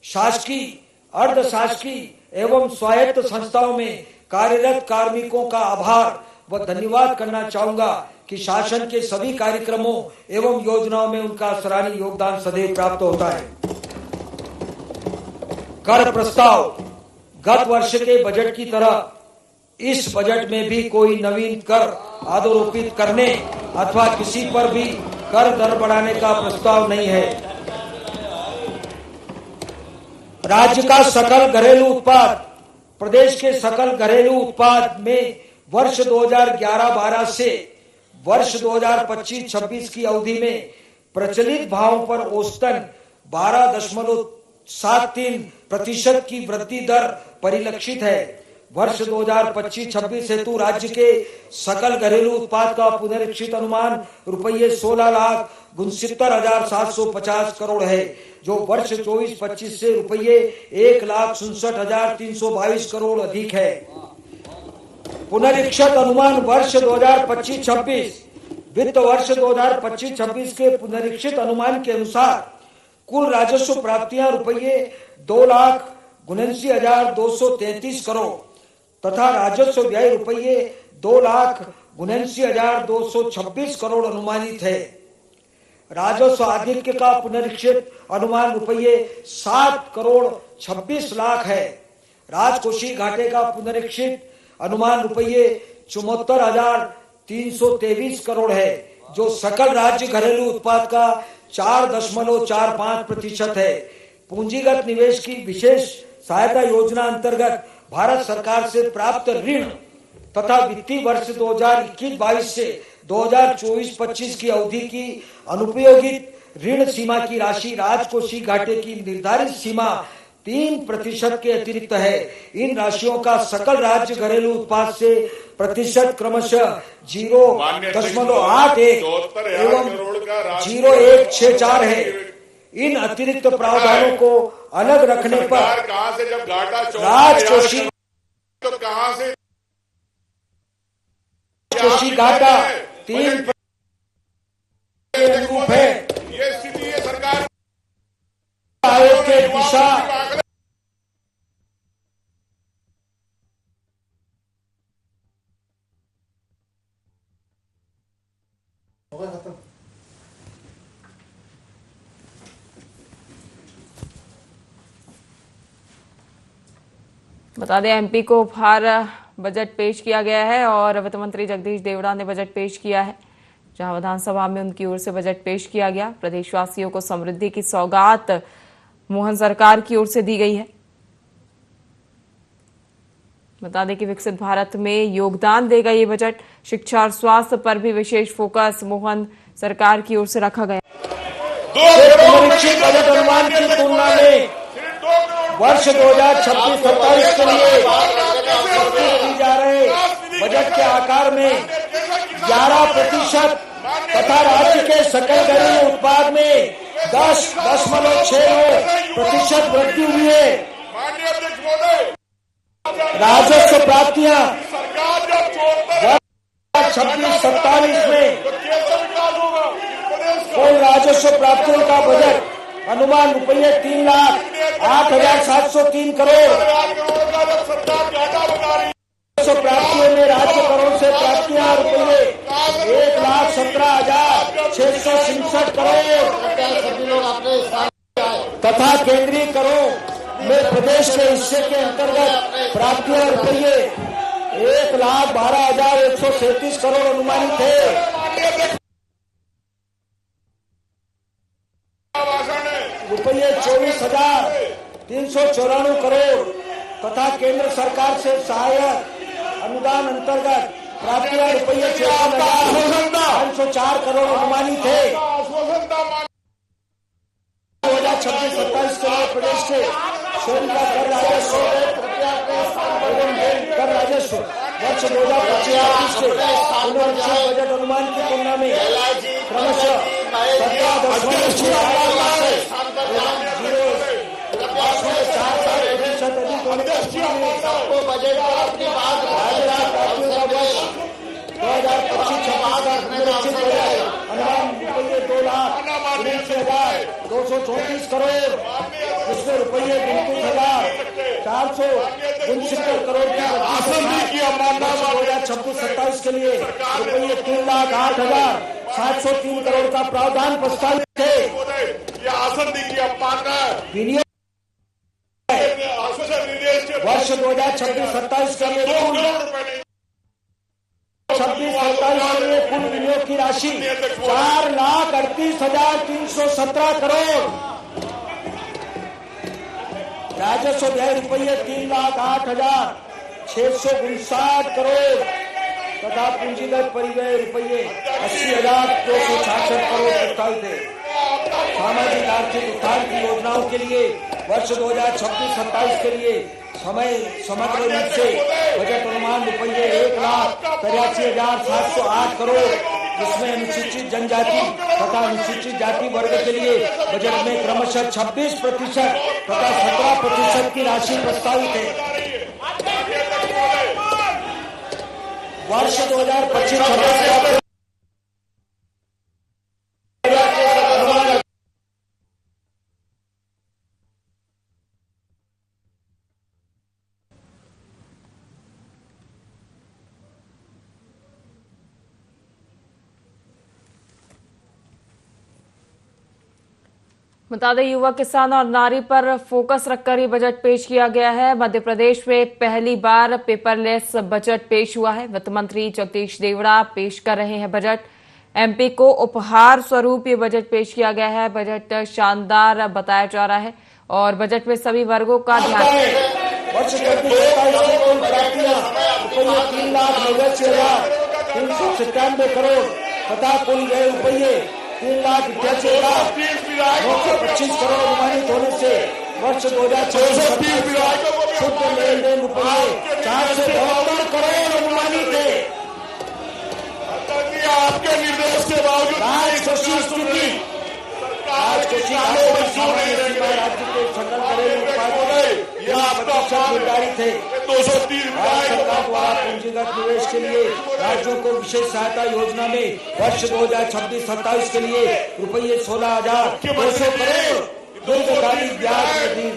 शासकीय, अर्धशासकीय एवं स्वायत्त संस्थाओं में कार्यरत कार्मिकों का आभार व धन्यवाद करना चाहूंगा कि शासन के सभी कार्यक्रमों एवं योजनाओं में उनका सराहनीय योगदान सदैव प्राप्त होता है। कर प्रस्ताव गत वर्ष के बजट की तरह इस बजट में भी कोई नवीन कर आरोपित करने अथवा किसी पर भी कर दर बढ़ाने का प्रस्ताव नहीं है। राज्य का सकल घरेलू उत्पाद, प्रदेश के सकल घरेलू उत्पाद में वर्ष 2011-12 से वर्ष 2025-26 की अवधि में प्रचलित भावों पर औसतन 12.73% की वृद्धि दर परिलक्षित है। वर्ष 2025-26 हेतु राज्य के सकल घरेलू उत्पाद का पुनरीक्षित अनुमान रुपये 16,69,750 करोड़ है, जो वर्ष 24-25 से रुपये 1,67,322 करोड़ अधिक है। पुनरीक्षित अनुमान वर्ष 2025-26 वित्त वर्ष 2025-26 के पुनरीक्षित अनुमान के अनुसार कुल राजस्व प्राप्तियां रुपये 2,79,233 करोड़ तथा राजस्व व्यय रुपये 2,79,226 करोड़ अनुमानित है। राजस्व आधिक्य का पुनरीक्षित अनुमान रुपये 7,26 लाख है। राजकोषीय घाटे का पुनरीक्षित अनुमान रुपये 74,323 करोड़ है, जो सकल राज्य घरेलू उत्पाद का 4.45% है। पूंजीगत निवेश की विशेष सहायता योजना अंतर्गत भारत सरकार से प्राप्त ऋण तथा वित्तीय वर्ष 2021-22 से 2024-25 की अवधि की अनुपयोगित ऋण सीमा की राशि राजकोषीय घाटे की निर्धारित सीमा 3% के अतिरिक्त है। इन राशियों का सकल राज्य घरेलू उत्पाद से प्रतिशत क्रमशः 0.81 एवं 0.164 है। इन अतिरिक्त प्रावधानों को अलग रखने पर कहां से जब घाटा राजकोषीय तो कहां से घाटा 3% के अनुरूप है। ये स्थिति है सरकार आयोग के दिशा बता दें, MP को उपहार बजट पेश किया गया है और वित्त मंत्री जगदीश देवड़ा ने बजट पेश किया है, जहां विधानसभा में उनकी ओर से बजट पेश किया गया। प्रदेशवासियों को समृद्धि की सौगात मोहन सरकार की ओर से दी गई है। बता दें कि विकसित भारत में योगदान देगा ये बजट। शिक्षा और स्वास्थ्य पर भी विशेष फोकस मोहन सरकार की ओर से रखा गया। बजट अनुमान की तुलना में वर्ष 2026-27 के लिए प्रस्तुत की जा रहे बजट के आकार में 11% तथा राज्य के सकल घरेलू उत्पाद में 10.69% वृद्धि हुई है। राजस्व प्राप्तियां 26-27 में कुल राजस्व प्राप्तियों का बजट अनुमान रुपये 3,08,703 करोड़। राजस्व प्राप्तियों में राज्य करों से प्राप्तियां रुपये 1,17,667 करोड़ तथा केंद्रीय करों में प्रदेश के हिस्से के अंतर्गत प्राप्तियां रुपये 1,12,137 करोड़ अनुमानित है। रुपये 24,394 करोड़ तथा केंद्र सरकार से सहायक अनुदान अंतर्गत प्राप्तियां रुपये 56,504 करोड़ अनुमानित है। 2026-27 के लिए प्रदेश के स्वयं का कर राजस्व वर्ष 2025 के पुनरीक्षित बजट अनुमान की तुलना में क्रमशः 17.4% अधिक होने का सबको बजट पर अपनी बात राज्य प्राप्तियों का वर्ष 2025-26 का अनुमान रुपये 2,79,234 करोड़, जिसमें रुपये 29,469 करोड़ की 2026-27 के लिए रुपये 3,08,703 करोड़ का प्रावधान प्रस्तावित थे। ये आसंदी की अपमानना विनियोग वर्ष 2026-27 के लिए 26-27 के लिए कुल विनियोग की राशि 4,38,317 करोड़, राजस्व व्यय रुपये 3,08,659 करोड़ तथा पूंजीगत परिव्यय रुपये 80,266 करोड़ प्रस्तावित है। सामाजिक आर्थिक उत्थान की योजनाओं के लिए वर्ष 2026-27 के लिए समग्र रूप से बजट अनुमान रुपये 1,83,708 करोड़, जिसमें अनुसूचित जनजाति तथा अनुसूचित जाति वर्ग के लिए बजट में क्रमशः 26% तथा 17% की राशि प्रस्तावित है। वर्ष 2025-26 बता दें, युवा, किसान और नारी पर फोकस रखकर ही बजट पेश किया गया है। मध्य प्रदेश में पहली बार पेपरलेस बजट पेश हुआ है। वित्त मंत्री जगदीश देवड़ा पेश कर रहे हैं बजट। एमपी को उपहार स्वरूप ये बजट पेश किया गया है। बजट शानदार बताया जा रहा है और बजट में सभी वर्गों का ध्यान वर्ष 3,89,397 करोड़ तथा कुल व्यय रुपये 3,88,925 करोड़ अनुमानित होने से वर्ष 2026 शुद्ध लेन देन रुपये 472 करोड़ अनुमानित है। आपके निर्देश के बावजूद राजकोषीय स्थिति राज्य के सकल घरेलू उत्पाद निर्धारित है। सरकार द्वारा पूंजीगत निवेश के लिए राज्यों को विशेष सहायता योजना में वर्ष 2026-27 के लिए रुपये 16,200 करोड़ दीर्घकालिक ब्याज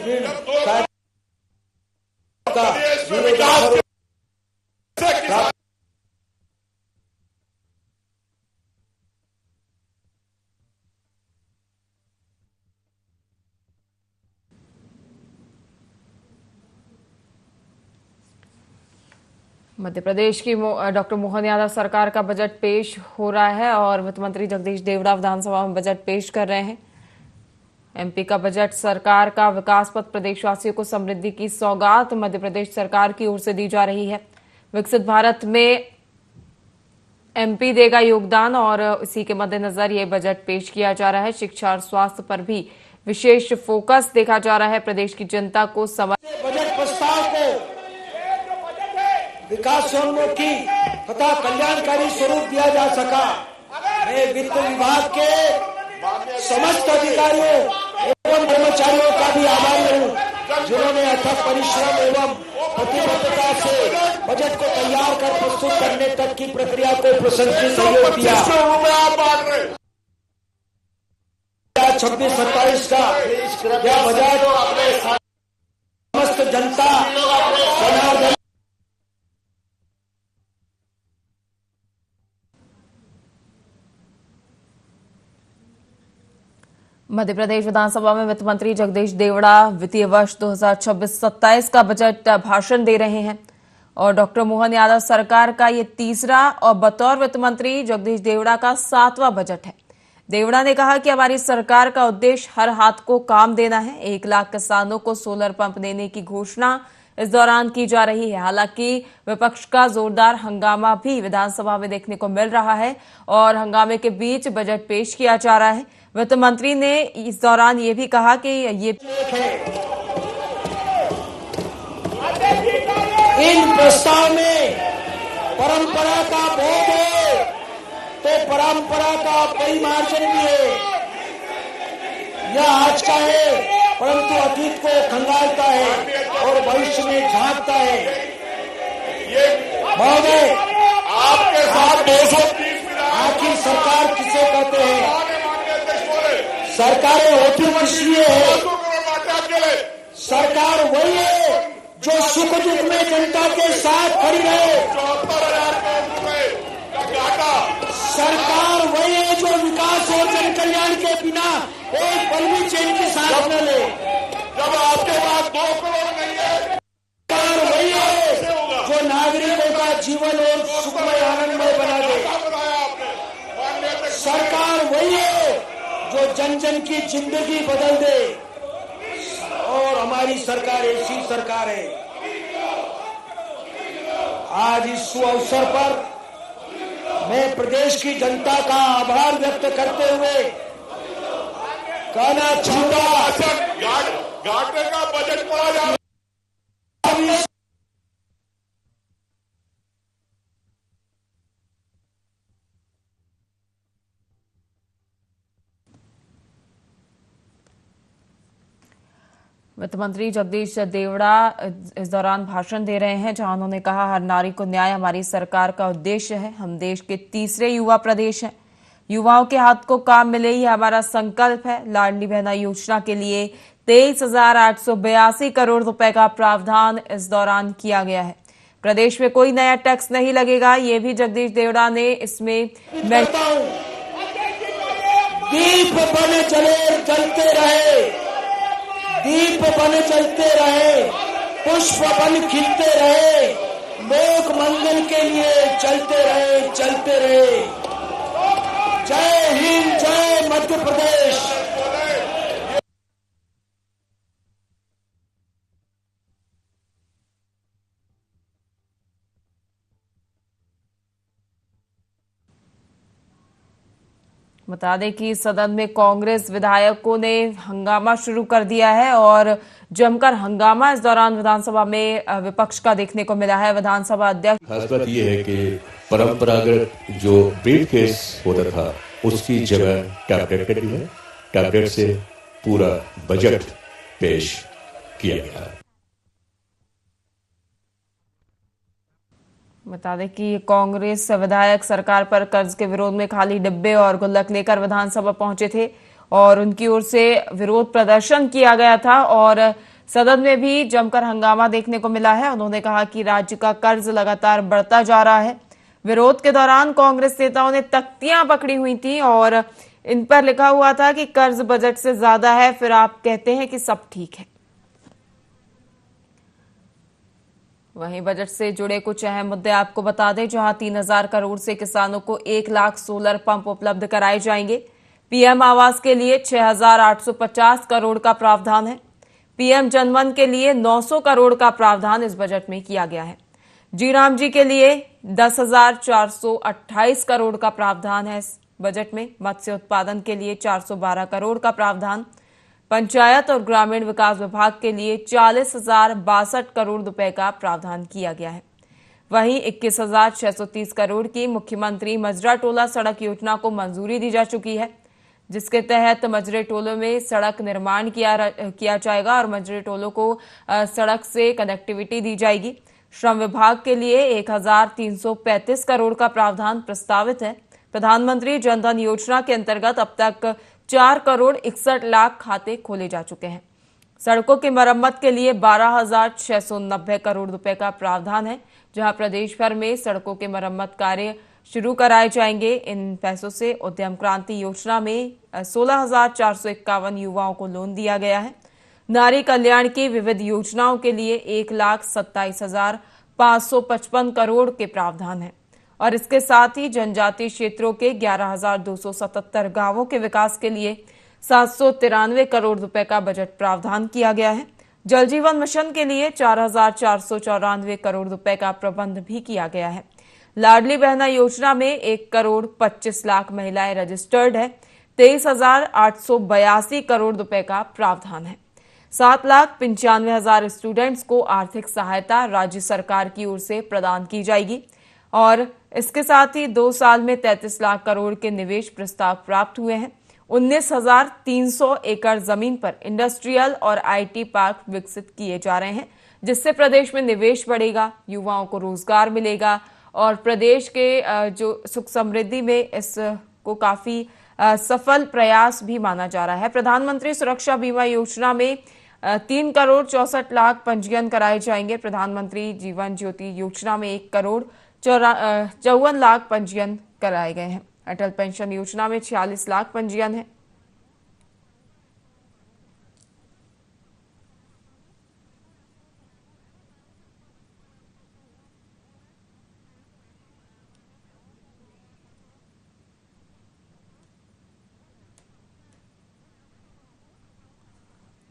ऋण मध्य प्रदेश की डॉक्टर मोहन यादव सरकार का बजट पेश हो रहा है और वित्त मंत्री जगदीश देवड़ा विधानसभा में बजट पेश कर रहे हैं। एमपी का बजट सरकार का विकास पथ, प्रदेशवासियों को समृद्धि की सौगात मध्य प्रदेश सरकार की ओर से दी जा रही है। विकसित भारत में एमपी देगा योगदान और इसी के मद्देनजर ये बजट पेश किया जा रहा है। शिक्षा और स्वास्थ्य पर भी विशेष फोकस देखा जा रहा है। प्रदेश की जनता को बजट प्रस्ताव को विकासोन्मुखी तथा कल्याणकारी स्वरूप दिया जा सका। मैं वित्त विभाग के समस्त अधिकारियों एवं कर्मचारियों का भी आभारी हूँ, जिन्होंने अथक परिश्रम एवं प्रतिबद्धता से बजट को तैयार कर प्रस्तुत करने तक की प्रक्रिया को प्रशंसनीय सहयोग दिया। 26-27 का यह बजट समस्त जनता जनार्दन मध्य प्रदेश विधानसभा में वित्त मंत्री जगदीश देवड़ा वित्तीय वर्ष 2026-27 का बजट भाषण दे रहे हैं और डॉक्टर मोहन यादव सरकार का ये तीसरा और बतौर वित्त मंत्री जगदीश देवड़ा का 7वां बजट है। देवड़ा ने कहा कि हमारी सरकार का उद्देश्य हर हाथ को काम देना है। 1 लाख किसानों को सोलर पंप देने की घोषणा इस दौरान की जा रही है। हालांकि विपक्ष का जोरदार हंगामा भी विधानसभा में देखने को मिल रहा है और हंगामे के बीच बजट पेश किया जा रहा है। वित्त मंत्री ने इस दौरान ये भी कहा कि ये इन प्रस्ताव में परंपरा का बोध है तो वो परंपरा का परिमार्जन भी है। यह आज का है, परंतु अतीत को खंगालता है और भविष्य में झांकता है। महोदय, आपके साथ 230 आखिर सरकार किसे कहते हैं? सरकारें होती इसलिए है, सरकार वही है जो सुख दुख में जनता के साथ खड़ी रहे। 74,000 करोड़ रुपए का घाटा। सरकार वही है जो विकास और जन कल्याण के बिना एक पल भी चैन के साथ न ले। जब आपके पास 2 करोड़ नहीं है, सरकार वही है जो नागरिकों का जीवन और सुखमय आनंदमय बना दे। बताया आपने माननीय अध्यक्ष। सरकार वही है जो जन जन की जिंदगी बदल दे, और हमारी सरकार ऐसी सरकार है। आज इस शुभ अवसर पर मैं प्रदेश की जनता का आभार व्यक्त करते हुए कहना चाहूंगा, घाटे का बजट पड़ा जा वित्त मंत्री जगदीश देवड़ा इस दौरान भाषण दे रहे हैं, जहां उन्होंने कहा, हर नारी को न्याय हमारी सरकार का उद्देश्य है। हम देश के तीसरे युवा प्रदेश हैं। युवाओं के हाथ को काम मिले ही हमारा संकल्प है। लाडली बहना योजना के लिए 23,882 करोड़ रुपए का प्रावधान इस दौरान किया गया है। प्रदेश में कोई नया टैक्स नहीं लगेगा, ये भी जगदीश देवड़ा ने इसमें दीप बन चले जलते रहे, दीप बन चलते रहे, पुष्प बन खिलते रहे, लोक मंगल के लिए चलते रहे, चलते रहे। जय हिंद, जय मध्य प्रदेश। बता दें कि सदन में कांग्रेस विधायकों ने हंगामा शुरू कर दिया है और जमकर हंगामा इस दौरान विधानसभा में विपक्ष का देखने को मिला है। विधानसभा अध्यक्ष खास बात यह है कि परंपरागत जो ब्रीफकेस होता था उसकी जगह टैबलेट कर दी है। टैबलेट से पूरा बजट पेश किया गया है। बता दें कि कांग्रेस विधायक सरकार पर कर्ज के विरोध में खाली डिब्बे और गुल्लक लेकर विधानसभा पहुंचे थे और उनकी ओर से विरोध प्रदर्शन किया गया था और सदन में भी जमकर हंगामा देखने को मिला है। उन्होंने कहा कि राज्य का कर्ज लगातार बढ़ता जा रहा है। विरोध के दौरान कांग्रेस नेताओं ने तख्तियां पकड़ी हुई थी और इन पर लिखा हुआ था कि कर्ज बजट से ज्यादा है, फिर आप कहते हैं कि सब ठीक है। वहीं बजट से जुड़े कुछ अहम मुद्दे आपको बता दें, जहां 3,000 करोड़ से किसानों को 1 लाख सोलर पंप उपलब्ध कराए जाएंगे। पीएम आवास के लिए 6,850 करोड़ का प्रावधान है। पीएम जनमन के लिए 900 करोड़ का प्रावधान इस बजट में किया गया है। जी राम जी के लिए 10,428 करोड़ का प्रावधान है इस बजट में। मत्स्य उत्पादन के लिए 412 करोड़ का प्रावधान। पंचायत और ग्रामीण विकास विभाग के लिए 40,062 करोड़ रुपए का प्रावधान किया गया है। वहीं 21,630 करोड़ की मुख्यमंत्री मजरा टोला सड़क योजना को मंजूरी दी जा चुकी है, जिसके तहत मजरे टोलों में सड़क निर्माण किया जाएगा और मजरे टोलों को सड़क से कनेक्टिविटी दी जाएगी। श्रम विभाग के लिए 1,335 करोड़ का प्रावधान प्रस्तावित है। प्रधानमंत्री जनधन योजना के अंतर्गत अब तक 4 करोड़ 61 लाख खाते खोले जा चुके हैं। सड़कों की मरम्मत के लिए 12,690 करोड़ रुपए का प्रावधान है, जहां प्रदेश भर में सड़कों के मरम्मत कार्य शुरू कराए जाएंगे। इन पैसों से उद्यम क्रांति योजना में 16,451 युवाओं को लोन दिया गया है। नारी कल्याण की विविध योजनाओं के लिए 1,27,555 करोड़ के प्रावधान है और इसके साथ ही जनजातीय क्षेत्रों के 11,277 गांवों के विकास के लिए 793 करोड़ रुपए का बजट प्रावधान किया गया है। जल जीवन मिशन के लिए 4,494 करोड़ रुपए का प्रबंध भी किया गया है। लाडली बहना योजना में 1 करोड़ 25 लाख महिलाएं रजिस्टर्ड है। 23,882 करोड़ रुपए का प्रावधान है। 7,95,000 स्टूडेंट्स को आर्थिक सहायता राज्य सरकार की ओर से प्रदान की जाएगी। और इसके साथ ही 2 साल में 33 लाख करोड़ के निवेश प्रस्ताव प्राप्त हुए हैं। 19,300 एकड़ जमीन पर इंडस्ट्रियल और आईटी पार्क विकसित किए जा रहे हैं, जिससे प्रदेश में निवेश बढ़ेगा, युवाओं को रोजगार मिलेगा और प्रदेश के जो सुख समृद्धि में इसको काफी सफल प्रयास भी माना जा रहा है। प्रधानमंत्री सुरक्षा बीमा योजना में 3 करोड़ 64 लाख पंजीयन कराए जाएंगे। प्रधानमंत्री जीवन ज्योति योजना में 1 करोड़ 54 लाख पंजीयन कराए गए हैं। अटल पेंशन योजना में 46 लाख पंजीयन है।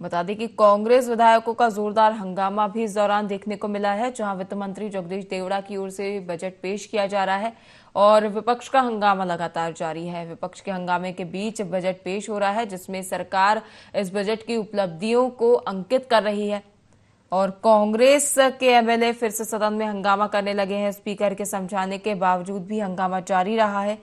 बता दें कि कांग्रेस विधायकों का जोरदार हंगामा भी इस दौरान देखने को मिला है, जहां वित्त मंत्री जगदीश देवड़ा की ओर से बजट पेश किया जा रहा है और विपक्ष का हंगामा लगातार जारी है। विपक्ष के हंगामे के बीच बजट पेश हो रहा है, जिसमें सरकार इस बजट की उपलब्धियों को अंकित कर रही है और कांग्रेस के एमएलए फिर से सदन में हंगामा करने लगे हैं। स्पीकर के समझाने के बावजूद भी हंगामा जारी रहा है।